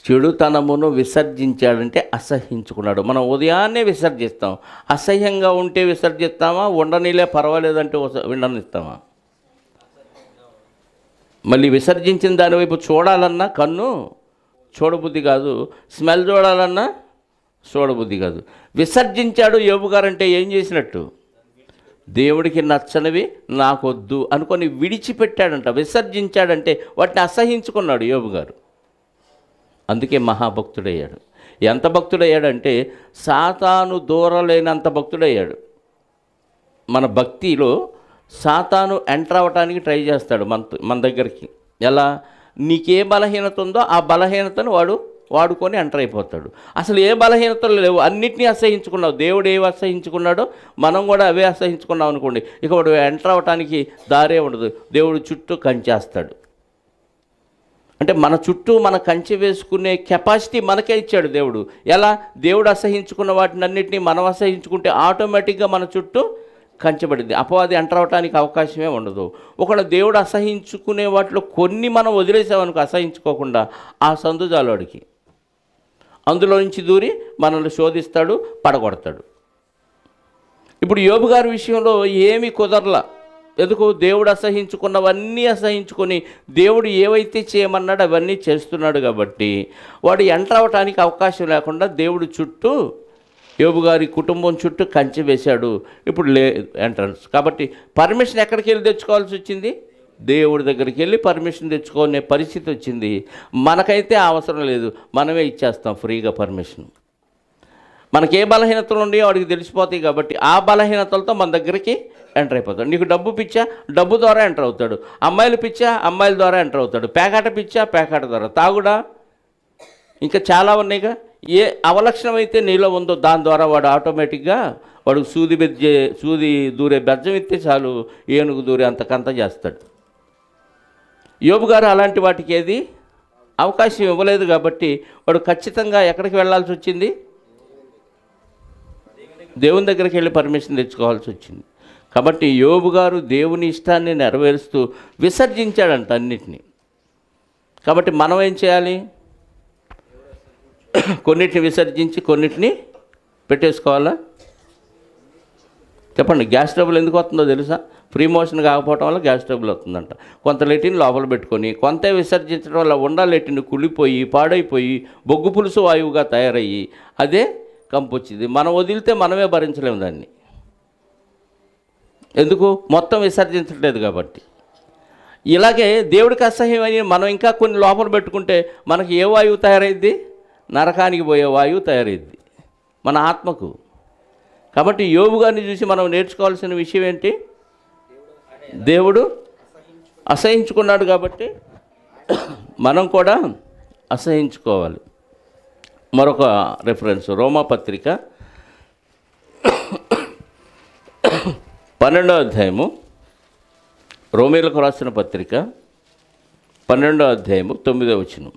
చెడుతనమును విసర్జించాడంటే అసహ్యించుకున్నాడు. మనం ఉదయాన్నే విసర్జిస్తాం. అసహ్యంగా ఉంటే విసర్జిస్తామా? ఉండనిలే పర్వాలేదంటే విననిస్తామా? మళ్ళీ విసర్జించిన దానివైపు చూడాలన్నా కన్ను చూడబుద్ధి కాదు, స్మెల్ చూడాలన్నా చూడబుద్ధి కాదు. విసర్జించాడు యోబు గారంటే ఏం చేసినట్టు? దేవుడికి నచ్చనివి నాకొద్దు అనుకొని విడిచిపెట్టాడంట. విసర్జించాడంటే వాటిని అసహించుకున్నాడు యోబు గారు. అందుకే మహాభక్తుడయ్యాడు. ఎంత భక్తుడయ్యాడంటే సాతాను దూరలేనంత భక్తుడయ్యాడు. మన భక్తిలో సాతాను ఎంటర్ అవ్వటానికి ట్రై చేస్తాడు మన దగ్గరికి. ఎలా? నీకే బలహీనత ఉందో ఆ బలహీనతను వాడుకొని ఎంటర్ అయిపోతాడు. అసలు ఏ బలహీనతలు లేవు, అన్నిటినీ అసహించుకున్నావు. దేవుడు ఏవి అసహించుకున్నాడో మనం కూడా అవే అసహించుకున్నాం అనుకోండి, ఇక వాడు ఎంటర్ అవ్వటానికి దారే ఉండదు. దేవుడు చుట్టూ కంచేస్తాడు. అంటే మన చుట్టూ మన కంచె వేసుకునే కెపాసిటీ మనకే ఇచ్చాడు దేవుడు. ఎలా? దేవుడు అసహించుకున్న వాటిని అన్నింటినీ మనం అసహించుకుంటే ఆటోమేటిక్గా మన చుట్టూ కంచబడింది. అపవాది ఎంటర్ అవటానికి అవకాశమే ఉండదు. ఒకవేళ దేవుడు అసహించుకునే వాటిలో కొన్ని మనం వదిలేసామనుకో, అసహించుకోకుండా, ఆ సందుజాలోడికి అందులో నుంచి దూరి మనల్ని శోధిస్తాడు, పడగొడతాడు. ఇప్పుడు యోబు గారి విషయంలో ఏమీ కుదరలా. ఎందుకు? దేవుడు అసహించుకున్నవన్నీ అసహించుకొని దేవుడు ఏవైతే చేయమన్నాడో అవన్నీ చేస్తున్నాడు కాబట్టి వాడు ఎంటర్ అవటానికి అవకాశం లేకుండా దేవుడు చుట్టూ, యోబు గారి కుటుంబం చుట్టూ కంచె వేశాడు. ఇప్పుడు ఎంట్రన్స్. కాబట్టి పర్మిషన్ ఎక్కడికి వెళ్ళి తెచ్చుకోవాల్సి వచ్చింది? దేవుడి దగ్గరికి వెళ్ళి పర్మిషన్ తెచ్చుకునే పరిస్థితి వచ్చింది. మనకైతే అవసరం లేదు, మనమే ఇచ్చేస్తాం ఫ్రీగా పర్మిషన్. మనకి ఏ బలహీనతలు ఉన్నాయో వాడికి తెలిసిపోతాయి కాబట్టి ఆ బలహీనతలతో మన దగ్గరికి ఎంటర్ అయిపోతాడు. నీకు డబ్బు పిచ్చా, డబ్బు ద్వారా ఎంటర్ అవుతాడు. అమ్మాయిలు పిచ్చా, అమ్మాయిల ద్వారా ఎంటర్ అవుతాడు. పేకాట పిచ్చా, పేకాట ద్వారా. తాగుడా, ఇంకా చాలా ఉన్నాయిగా. ఏ అవలక్షణం అయితే నీలో ఉందో దాని ద్వారా వాడు ఆటోమేటిక్గా వాడు సూది దూరే బెజ్జం ఇస్తే చాలు, ఏనుగు దూరే అంతకంత చేస్తాడు. యోబు గారు అలాంటి వాటికి ఏది అవకాశం ఇవ్వలేదు కాబట్టి వాడు ఖచ్చితంగా ఎక్కడికి వెళ్ళాల్సి వచ్చింది? దేవుని దగ్గరికి వెళ్ళి పర్మిషన్ తెచ్చుకోవాల్సి వచ్చింది. కాబట్టి యోబు గారు దేవుని ఇష్టాన్ని నెరవేరుస్తూ విసర్జించాడంట అన్నిటినీ. కాబట్టి మనం ఏం చేయాలి? కొన్నిటిని విసర్జించి కొన్నిటిని పెట్టేసుకోవాలా? చెప్పండి. గ్యాస్ ట్రబుల్ ఎందుకు వస్తుందో తెలుసా? ఫ్రీ మోషన్ కాకపోవడం వల్ల గ్యాస్ ట్రబుల్ వస్తుందంట. కొంత లెటిన్ లోపల పెట్టుకొని కొంత విసర్జించడం వల్ల ఉండ లెటిన్ కుళ్ళిపోయి పాడైపోయి బొగ్గు పులుసు వాయువుగా తయారయ్యి అదే కంపు వచ్చింది. మనం వదిలితే మనమే భరించలేము దాన్ని. ఎందుకు? మొత్తం విసర్జించట్లేదు కాబట్టి. ఇలాగే దేవుడికి అసహ్యమని మనం ఇంకా కొన్ని లోపల పెట్టుకుంటే మనకి ఏ వాయువు తయారైద్ది? నరకానికి పోయే వాయువు తయారైద్ది మన ఆత్మకు. కాబట్టి యోబు గారిని చూసి మనం నేర్చుకోవాల్సిన విషయం ఏంటి? దేవుడు అసహించుకున్నాడు కాబట్టి మనం కూడా అసహించుకోవాలి. మరొక రెఫరెన్స్ రోమాపత్రిక 12వ అధ్యాయము, రోమీలకు రాసిన పత్రిక 12వ అధ్యాయము 9వ వచనం.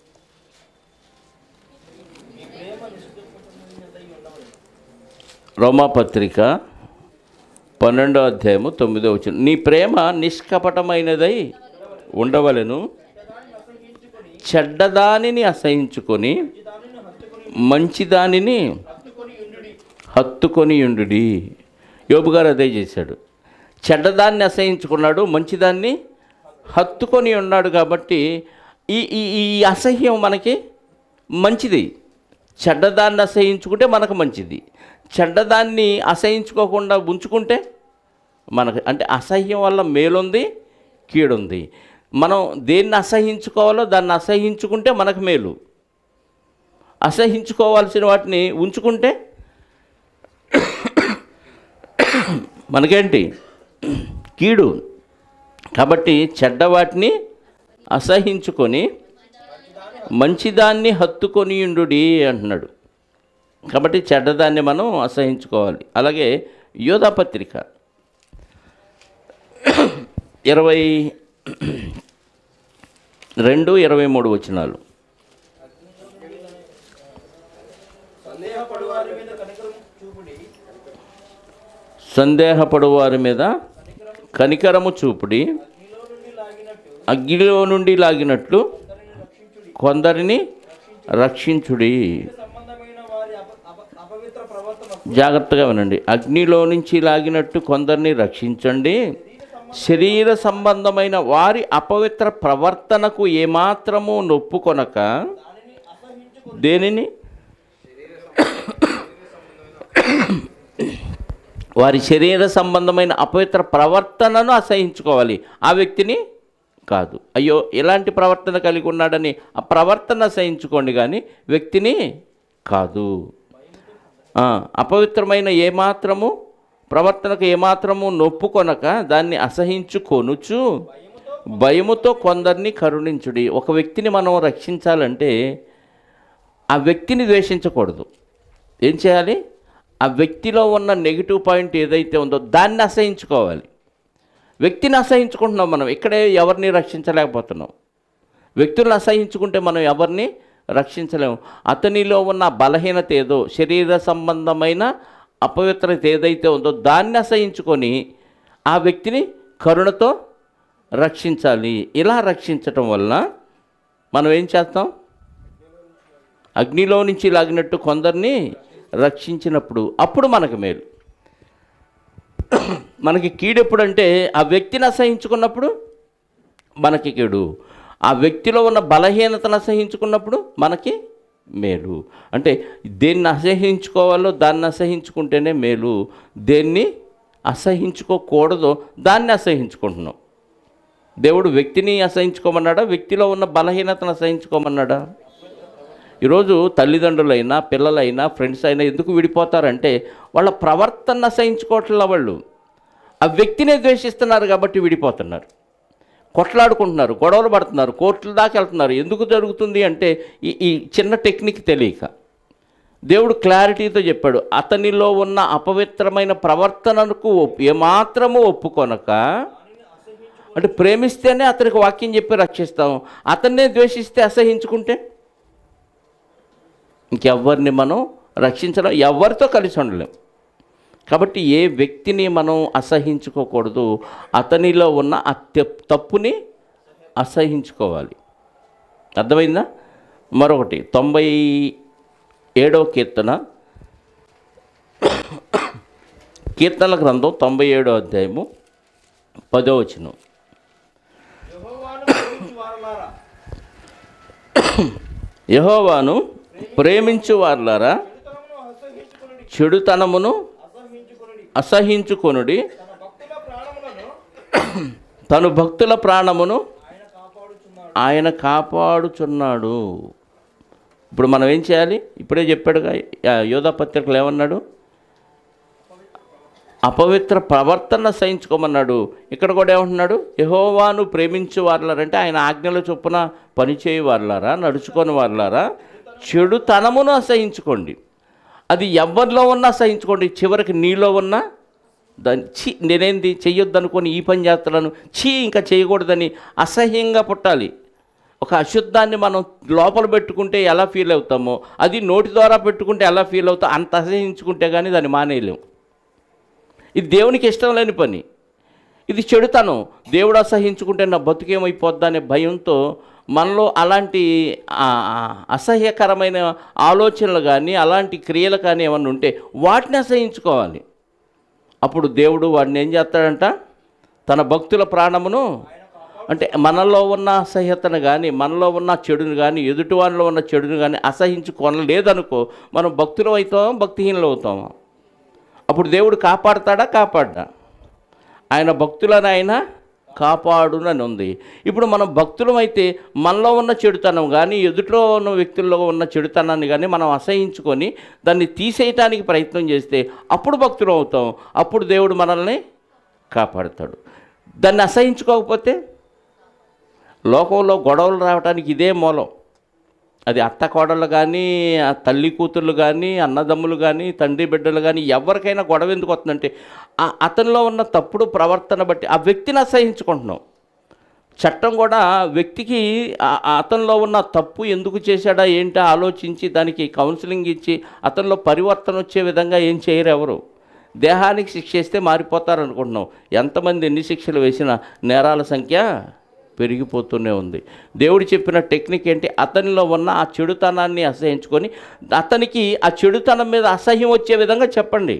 రోమాపత్రిక 12వ అధ్యాయము 9వ వచనం. నీ ప్రేమ నిష్కపటమైనదై ఉండవలెను, చెడ్డదానిని అసహించుకొని మంచిదానిని హత్తుకొని ఉండుడి. యోబు గారు అదే చేశాడు. చెడ్డదాన్ని అసహించుకున్నాడు, మంచిదాన్ని హత్తుకొని ఉన్నాడు. కాబట్టి ఈ ఈ అసహ్యం మనకి మంచిది. చెడ్డదాన్ని అసహించుకుంటే మనకు మంచిది. చెడ్డదాన్ని అసహించుకోకుండా ఉంచుకుంటే మనకు, అంటే అసహ్యం వల్ల మేలుంది, కీడుంది. మనం దేన్ని అసహించుకోవాలో దాన్ని అసహించుకుంటే మనకు మేలు. అసహించుకోవాల్సిన వాటిని ఉంచుకుంటే మనకేంటి? కీడు. కాబట్టి చెడ్డవాటిని అసహించుకొని మంచిదాన్ని హత్తుకొని ఉండుడి అంటున్నాడు. కాబట్టి చెడ్డదాన్ని మనం అసహించుకోవాలి. అలాగే యోధాపత్రిక 22-23 వచనాలు. సందేహపడు వారి మీద కనికరము చూపుడి, అగ్నిలో నుండి లాగినట్లు కొందరిని రక్షించుడి. జాగ్రత్తగా వినండి. అగ్నిలో నుంచి లాగినట్టు కొందరిని రక్షించండి. శరీర సంబంధమైన వారి అపవిత్ర ప్రవర్తనకు ఏమాత్రము నొప్పుకొనక దేనిని వారి శరీర సంబంధమైన అపవిత్ర ప్రవర్తనను అసహించుకోవాలి, ఆ వ్యక్తిని కాదు. అయ్యో ఇలాంటి ప్రవర్తన కలిగి ఉన్నాడని ఆ ప్రవర్తన అసహించుకోండి కానీ వ్యక్తిని కాదు. అపవిత్రమైన ఏమాత్రము ప్రవర్తనకు ఏమాత్రము నొప్పుకొనక దాన్ని అసహించుకొనుచు భయముతో కొందరిని కరుణించుడి. ఒక వ్యక్తిని మనం రక్షించాలంటే ఆ వ్యక్తిని ద్వేషించకూడదు. ఏం చేయాలి? ఆ వ్యక్తిలో ఉన్న నెగిటివ్ పాయింట్ ఏదైతే ఉందో దాన్ని అసహించుకోవాలి. వ్యక్తిని అసహించుకుంటున్నాం మనం, ఇక్కడే ఎవరిని రక్షించలేకపోతున్నాం. వ్యక్తులను అసహించుకుంటే మనం ఎవరిని రక్షించలేము. అతనిలో ఉన్న బలహీనత ఏదో, శరీర సంబంధమైన అపవిత్రత ఏదైతే ఉందో దాన్ని అసహించుకొని ఆ వ్యక్తిని కరుణతో రక్షించాలి. ఇలా రక్షించటం వల్ల మనం ఏం చేస్తాం? అగ్నిలో నుంచి లాగినట్టు కొందరిని రక్షించినప్పుడు అప్పుడు మనకు మేలు. మనకి కీడు ఎప్పుడంటే ఆ వ్యక్తిని అసహించుకున్నప్పుడు మనకి కీడు, ఆ వ్యక్తిలో ఉన్న బలహీనతను అసహించుకున్నప్పుడు మనకి మేలు. అంటే దేన్ని అసహించుకోవాలో దాన్ని అసహించుకుంటేనే మేలు, దేన్ని అసహించుకోకూడదో దాన్ని అసహించుకుంటున్నాం. దేవుడు వ్యక్తిని అసహించుకోమన్నాడా, వ్యక్తిలో ఉన్న బలహీనతను అసహించుకోమన్నాడా? ఈరోజు తల్లిదండ్రులైనా పిల్లలైనా ఫ్రెండ్స్ అయినా ఎందుకు విడిపోతారంటే వాళ్ళ ప్రవర్తన అసహించుకోవట్ల, వాళ్ళు ఆ వ్యక్తినే ద్వేషిస్తున్నారు కాబట్టి విడిపోతున్నారు, కొట్లాడుకుంటున్నారు, గొడవలు పడుతున్నారు, కోర్టుల దాకా వెళ్తున్నారు. ఎందుకు జరుగుతుంది అంటే ఈ చిన్న టెక్నిక్ తెలియక. దేవుడు క్లారిటీతో చెప్పాడు, అతనిలో ఉన్న అపవిత్రమైన ప్రవర్తనకు ఏమాత్రము ఒప్పుకొనక, అంటే ప్రేమిస్తేనే అతనికి వాక్యం చెప్పి రక్షిస్తాం, అతన్నే ద్వేషిస్తే అసహించుకుంటే ఇంకెవ్వరిని మనం రక్షించడం, ఎవరితో కలిసి ఉండలేం. కాబట్టి ఏ వ్యక్తిని మనం అసహించుకోకూడదు, అతనిలో ఉన్న ఆ తప్పుని అసహించుకోవాలి. అర్థమైందా? మరొకటి 97వ కీర్తన, కీర్తనల గ్రంథం 97వ అధ్యాయము 10వ వచనం. యెహోవాను ప్రేమించు వారులారా చెడుతనమును అసహించుకొనుడి, తను భక్తుల ప్రాణమును ఆయన కాపాడుచున్నాడు. ఇప్పుడు మనం ఏం చేయాలి? ఇప్పుడే చెప్పాడుగా యోధా పత్రికలు ఏమన్నాడు? అపవిత్ర ప్రవర్తన సహించుకోమన్నాడు. ఇక్కడ కూడా ఏమంటున్నాడు? యెహోవాను ప్రేమించు వారులారంటే ఆయన ఆజ్ఞల చొప్పున పనిచేయ వారులారా, నడుచుకొని వారులారా చెడుతనమును అసహించుకోండి. అది ఎవరిలో ఉన్నా సహించుకోండి, చివరికి నీలో ఉన్నా దాన్ని నేనేంది చెయ్యొద్దు అనుకొని ఈ పని చేస్తున్నాను, ఇంకా చేయకూడదని అసహ్యంగా పుట్టాలి. ఒక అశుద్ధాన్ని మనం లోపల పెట్టుకుంటే ఎలా ఫీల్ అవుతామో, అది నోటి ద్వారా పెట్టుకుంటే ఎలా ఫీల్ అవుతామో అంత అసహించుకుంటే కానీ దాన్ని మానేయలేం. ఇది దేవునికి ఇష్టం లేని పని, ఇది చెడుతనం. దేవుడు అసహించుకుంటే నా బతుకేమైపోద్దా అనే భయంతో మనలో అలాంటి అసహ్యకరమైన ఆలోచనలు కానీ అలాంటి క్రియలు కానీ ఏమన్నా ఉంటే వాటిని అసహించుకోవాలి. అప్పుడు దేవుడు వాడిని ఏం చేస్తాడంట? తన భక్తుల ప్రాణమును, అంటే మనలో ఉన్న అసహ్యతను కానీ మనలో ఉన్న చెడును కానీ ఎదుటివారిలో ఉన్న చెడును కానీ అసహించుకోనలేదనుకో, మనం భక్తులు అవుతామా భక్తిహీనులు అవుతామా? అప్పుడు దేవుడు కాపాడతాడా? కాపాడ్డా? ఆయన భక్తులను ఆయన కాపాడునని ఉంది. ఇప్పుడు మనం భక్తులమైతే మనలో ఉన్న చెడుతనం కానీ ఎదుటిలో ఉన్న వ్యక్తుల్లో ఉన్న చెడుతనాన్ని కానీ మనం అసహించుకొని దాన్ని తీసేయటానికి ప్రయత్నం చేస్తే అప్పుడు భక్తులు అవుతాం, అప్పుడు దేవుడు మనల్ని కాపాడుతాడు. దాన్ని అసహించుకోకపోతే లోకంలో గొడవలు రావడానికి ఇదే మూలం. అది అత్త కోడళ్ళు కానీ, తల్లి కూతుర్లు కానీ, అన్నదమ్ములు కానీ, తండ్రి బిడ్డలు కానీ, ఎవరికైనా గొడవ ఎందుకు వస్తుందంటే అతనిలో ఉన్న తప్పుడు ప్రవర్తన బట్టి ఆ వ్యక్తిని అసహించుకుంటున్నాం. చట్టం కూడా వ్యక్తికి అతనిలో ఉన్న తప్పు ఎందుకు చేశాడా ఏంటో ఆలోచించి దానికి కౌన్సిలింగ్ ఇచ్చి అతనిలో పరివర్తన వచ్చే విధంగా ఏం చేయరు ఎవరు. దేహానికి శిక్ష వేస్తే మారిపోతారు అనుకుంటున్నాం. ఎంతమంది ఎన్ని శిక్షలు వేసినా నేరాల సంఖ్య పెరిగిపోతూనే ఉంది. దేవుడు చెప్పిన టెక్నిక్ ఏంటి? అతనిలో ఉన్న ఆ చెడుతనాన్ని అసహించుకొని అతనికి ఆ చెడుతనం మీద అసహ్యం వచ్చే విధంగా చెప్పండి.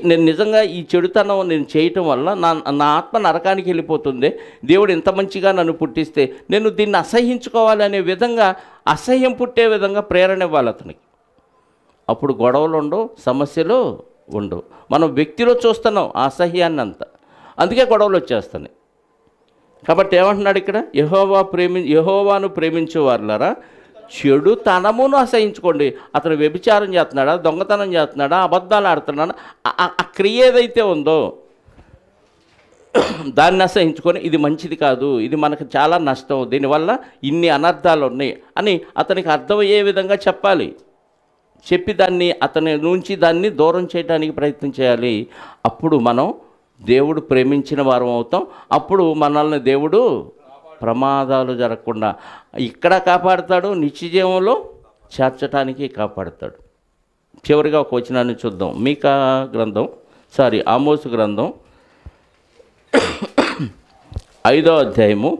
నేను నిజంగా ఈ చెడుతనం నేను చేయటం వల్ల నా ఆత్మ నరకానికి వెళ్ళిపోతుంది, దేవుడు ఇంత మంచిగా నన్ను పుట్టిస్తే నేను దీన్ని అసహించుకోవాలి అనే విధంగా, అసహ్యం పుట్టే విధంగా ప్రేరణ ఇవ్వాలి అతనికి. అప్పుడు గొడవలు ఉండవు, సమస్యలు ఉండవు. మనం వ్యక్తిలో చూస్తున్నాం ఆ అసహ్యాన్ని అంతా, అందుకే గొడవలు వచ్చేస్తున్నాయి. కాబట్టి ఏమంటున్నాడు ఇక్కడ? యెహోవాను ప్రేమించే వారులారా చెడుతనమును అసహించుకోండి. అతను వ్యభిచారం చేస్తున్నాడా, దొంగతనం చేస్తున్నాడా, అబద్ధాలు ఆడుతున్నాడా, ఆ క్రియ ఏదైతే ఉందో దాన్ని అసహించుకొని ఇది మంచిది కాదు, ఇది మనకు చాలా నష్టం, దీనివల్ల ఇన్ని అనర్థాలు ఉన్నాయి అని అతనికి అర్థమయ్యే విధంగా చెప్పాలి. చెప్పి దాన్ని అతని నుంచి దాన్ని దూరం చేయడానికి ప్రయత్నం చేయాలి. అప్పుడు మనం దేవుడు ప్రేమించిన వారం అవుతాం. అప్పుడు మనల్ని దేవుడు ప్రమాదాలు జరగకుండా ఇక్కడ కాపాడుతాడు, నిత్యజీవంలో చేర్చడానికి కాపాడుతాడు. చివరిగా ఒక వచనాన్ని చూద్దాం. ఆమోసు గ్రంథం 5వ అధ్యాయము,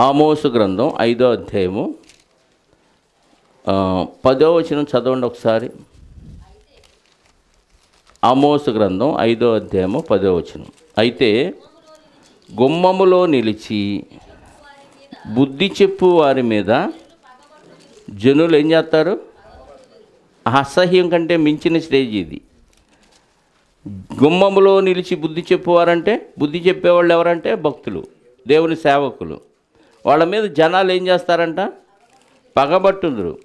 ఆమోసు గ్రంథం 5వ అధ్యాయము 10వ వచనం చదవండి ఒకసారి. ఆమోసు గ్రంథం 5వ అధ్యాయము 10వ వచనం. అయితే గుమ్మములో నిలిచి బుద్ధి చెప్పు వారి మీద జనులు ఏం చేస్తారు? అసహ్యం కంటే మించిన స్టేజ్ ఇది. గుమ్మములో నిలిచి బుద్ధి చెప్పువారంటే, బుద్ధి చెప్పేవాళ్ళు ఎవరంటే భక్తులు, దేవుని సేవకులు. వాళ్ళ మీద జనాలు ఏం చేస్తారంట? పగబట్టుందరు.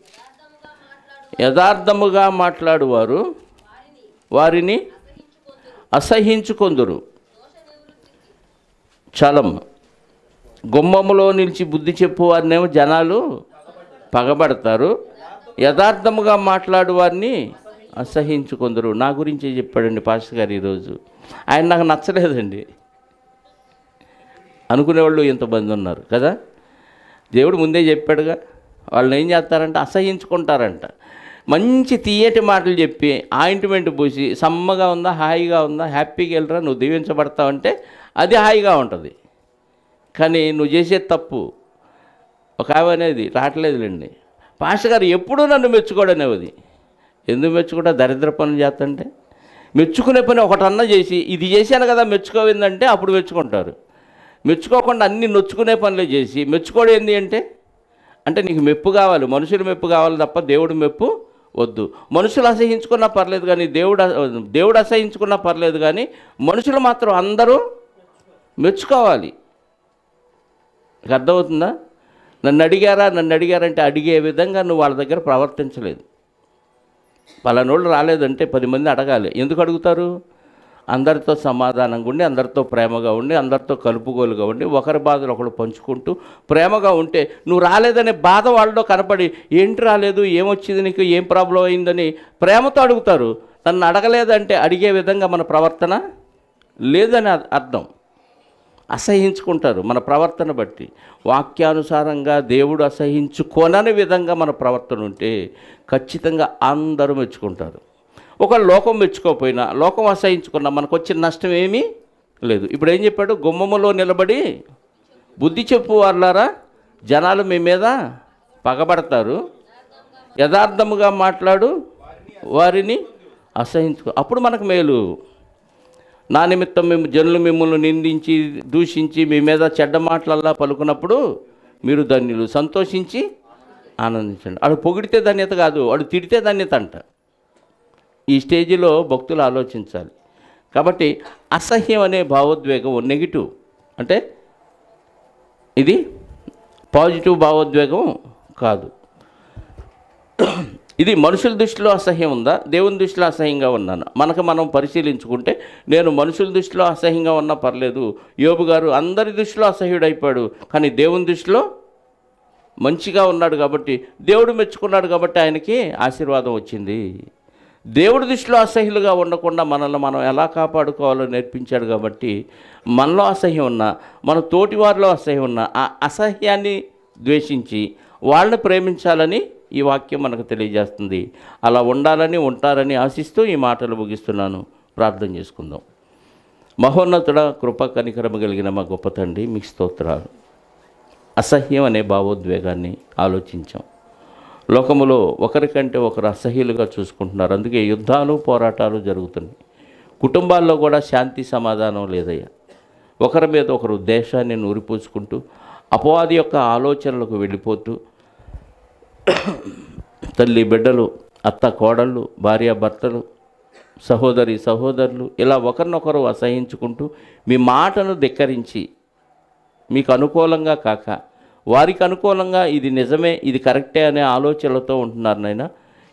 యథార్థముగా మాట్లాడువారు వారిని అసహించుకొందురు. చలం. గుమ్మములో నిలిచి బుద్ధి చెప్పు వారినేమో జనాలు పగబడతారు, యథార్థముగా మాట్లాడు వారిని అసహించుకొందరు. నా గురించి చెప్పాడండి పాస్టర్ గారు ఈరోజు. ఆయన నాకు నచ్చలేదండి. అనుకునేవాళ్ళు ఎంతమంది ఉన్నారు కదా. దేవుడు ముందే చెప్పాడుగా. వాళ్ళని ఏం చేస్తారంట? అసహించుకుంటారంట. మంచి తీయటి మాటలు చెప్పి ఆయింట్మెంట్ పూసి సమ్మగా ఉందా, హాయిగా ఉందా, హ్యాపీగా వెళ్ళరా, నువ్వు దీవించబడతావంటే అది హాయిగా ఉంటుంది. కానీ నువ్వు చేసే తప్పు. ఒక ఆమె అనేది రావట్లేదులేండి, పాస్టర్ గారు ఎప్పుడూ నన్ను మెచ్చుకోడనేది. ఎందుకు మెచ్చుకుంటా? దరిద్ర పనులు చేస్తుంటే. మెచ్చుకునే పని ఒకటన్నా చేసి ఇది చేశాను కదా మెచ్చుకోవిందంటే అప్పుడు మెచ్చుకుంటారు. మెచ్చుకోకుండా అన్ని నొచ్చుకునే పనులే చేసి మెచ్చుకోవడం ఏంటి అంటే నీకు మెప్పు కావాలి, మనుషులు మెప్పు కావాలి తప్ప దేవుడు మెప్పు వద్దు. మనుషులు అసహించుకున్నా పర్లేదు కానీ దేవుడు అసహించుకున్నా పర్లేదు కానీ మనుషులు మాత్రం అందరూ మెచ్చుకోవాలి. నీకు అర్థమవుతుందా? నన్ను అడిగారంటే అడిగే విధంగా నువ్వు వాళ్ళ దగ్గర ప్రవర్తించలేదు. పలానోళ్ళు రాలేదంటే 10 మంది అడగాలి. ఎందుకు అడుగుతారు? అందరితో సమాధానంగా ఉండి, అందరితో ప్రేమగా ఉండి, అందరితో కలుపుగోలుగా ఉండి, ఒకరి బాధలు ఒకరు పంచుకుంటూ ప్రేమగా ఉంటే నువ్వు రాలేదనే బాధ వాళ్ళలో కనపడి ఏంటి రాలేదు, ఏమొచ్చింది నీకు, ఏం ప్రాబ్లం అయిందని ప్రేమతో అడుగుతారు. నన్ను అడగలేదంటే అడిగే విధంగా మన ప్రవర్తన లేదని అర్థం. అసహించుకుంటారు మన ప్రవర్తన బట్టి. వాక్యానుసారంగా దేవుడు అసహించుకోనని విధంగా మన ప్రవర్తన ఉంటే ఖచ్చితంగా అందరూ మెచ్చుకుంటారు. ఒక లోకం మెచ్చుకోకపోయినా, లోకం అసహించుకున్నా మనకు వచ్చిన నష్టం ఏమీ లేదు. ఇప్పుడు ఏం చెప్పాడు? గుమ్మములో నిలబడి బుద్ధి చెప్పు వాళ్ళారా, జనాలు మీ మీద పగబడతారు, యథార్థముగా మాట్లాడు వారిని అసహించుకో. అప్పుడు మనకు మేలు. నా నిమిత్తం జనులు మిమ్మల్ని నిందించి దూషించి మీ మీద చెడ్డ మాటలల్లా పలుకున్నప్పుడు మీరు ధన్యులు, సంతోషించి ఆనందించండి. వాడు పొగిడితే ధన్యత కాదు, వాడు తిడితే ధన్యత అంట. ఈ స్టేజిలో భక్తులు ఆలోచించాలి. కాబట్టి అసహ్యం అనే భావోద్వేగం నెగిటివ్, అంటే ఇది పాజిటివ్ భావోద్వేగం కాదు. ఇది మనుషుల దృష్టిలో అసహ్యం ఉందా, దేవుని దృష్టిలో అసహ్యంగా ఉన్నాను? మనం పరిశీలించుకుంటే నేను మనుషుల దృష్టిలో అసహ్యంగా ఉన్నా పర్లేదు. యోబు గారు అందరి దృష్టిలో అసహ్యుడైపోయాడు, కానీ దేవుని దృష్టిలో మంచిగా ఉన్నాడు కాబట్టి, దేవుడు మెచ్చుకున్నాడు కాబట్టి ఆయనకి ఆశీర్వాదం వచ్చింది. దేవుడి దృష్టిలో అసహ్యులుగా ఉండకుండా మనల్ని మనం ఎలా కాపాడుకోవాలో నేర్పించాడు కాబట్టి మనలో అసహ్యం ఉన్నా, మన తోటి వారిలో అసహ్యం ఉన్నా ఆ అసహ్యాన్ని ద్వేషించి వాళ్ళని ప్రేమించాలని ఈ వాక్యం మనకు తెలియజేస్తుంది. అలా ఉండాలని, ఉంటారని ఆశిస్తూ ఈ మాటలు ముగిస్తున్నాను. ప్రార్థన చేసుకుందాం. మహోన్నతుడ, కృప కనికరము కలిగిన మా గొప్ప తండ్రి, మీకు స్తోత్రాలు. అసహ్యం అనే భావోద్వేగాన్ని ఆలోచించాం. లోకములో ఒకరికంటే ఒకరు అసహ్యులుగా చూసుకుంటున్నారు. అందుకే యుద్ధాలు, పోరాటాలు జరుగుతున్నాయి. కుటుంబాల్లో కూడా శాంతి సమాధానం లేదయ్యా. ఒకరి మీద ఒకరు ద్వేషాన్ని నూరిపోసుకుంటూ అపవాది యొక్క ఆలోచనలకు వెళ్ళిపోతూ తల్లి బిడ్డలు, అత్త కోడళ్ళు, భార్య భర్తలు, సహోదరి సహోదరులు ఇలా ఒకరినొకరు అసహించుకుంటూ మీ మాటను ధిక్కరించి మీకు అనుకూలంగా కాక వారికి అనుకూలంగా ఇది నిజమే, ఇది కరెక్టే అనే ఆలోచనలతో ఉంటున్నారు నాయన.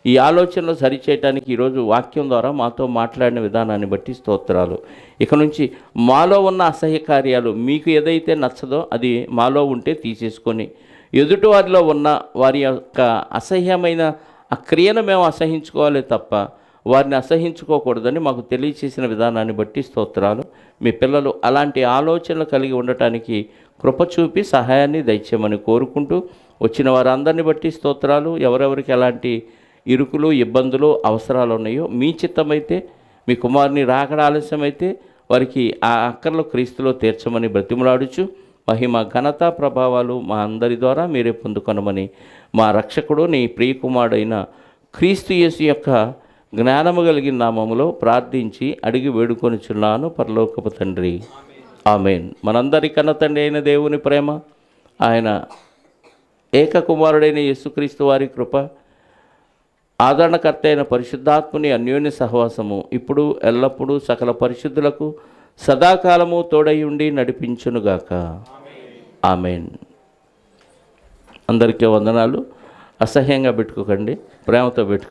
ఈ ఆలోచనలు సరిచేయటానికి ఈరోజు వాక్యం ద్వారా మాతో మాట్లాడిన విధానాన్ని బట్టి స్తోత్రాలు. ఇక నుంచి మాలో ఉన్న అసహ్య కార్యాలు మీకు ఏదైతే నచ్చదో అది మాలో ఉంటే తీసేసుకొని ఎదుటివారిలో ఉన్న వారి యొక్క అసహ్యమైన ఆ క్రియను మేము అసహించుకోవాలి తప్ప వారిని అసహించుకోకూడదని మాకు తెలియచేసిన విధానాన్ని బట్టి స్తోత్రాలు. మీ పిల్లలు అలాంటి ఆలోచనలు కలిగి ఉండటానికి కృప చూపి సహాయాన్ని దయచేయమని కోరుకుంటూ వచ్చిన వారందరిని బట్టి స్తోత్రాలు. ఎవరెవరికి ఎలాంటి ఇరుకులు, ఇబ్బందులు, అవసరాలు ఉన్నాయో మీ చిత్తమైతే, మీ కుమారుని రాకడ ఆలస్యమైతే వారికి ఆ అక్కర్లు క్రీస్తులో తీర్చమని బ్రతిమలాడుచు మహిమ, ఘనత, ప్రభావాలు మా అందరి ద్వారా మీరే పొందుకొనమని మా రక్షకుడు నీ ప్రియకుమారుడైన క్రీస్తు యేసు యొక్క జ్ఞానము కలిగిన నామములో ప్రార్థించి అడిగి వేడుకొనిచున్నాను పరలోకపు తండ్రి. ఆమేన్. మనందరి కన్న తండ్రి అయిన దేవుని ప్రేమ, ఆయన ఏకకుమారుడైన యేసుక్రీస్తు వారి కృప, ఆదరణకర్త అయిన పరిశుద్ధాత్ముని అన్యోన్య సహవాసము ఇప్పుడు ఎల్లప్పుడూ సకల పరిశుద్ధులకు సదాకాలము తోడై ఉండి నడిపించునుగాక. ఆమేన్. అందరికీ వందనాలు. అసహ్యంగా పెట్టుకోకండి, ప్రేమతో పెట్టుకో.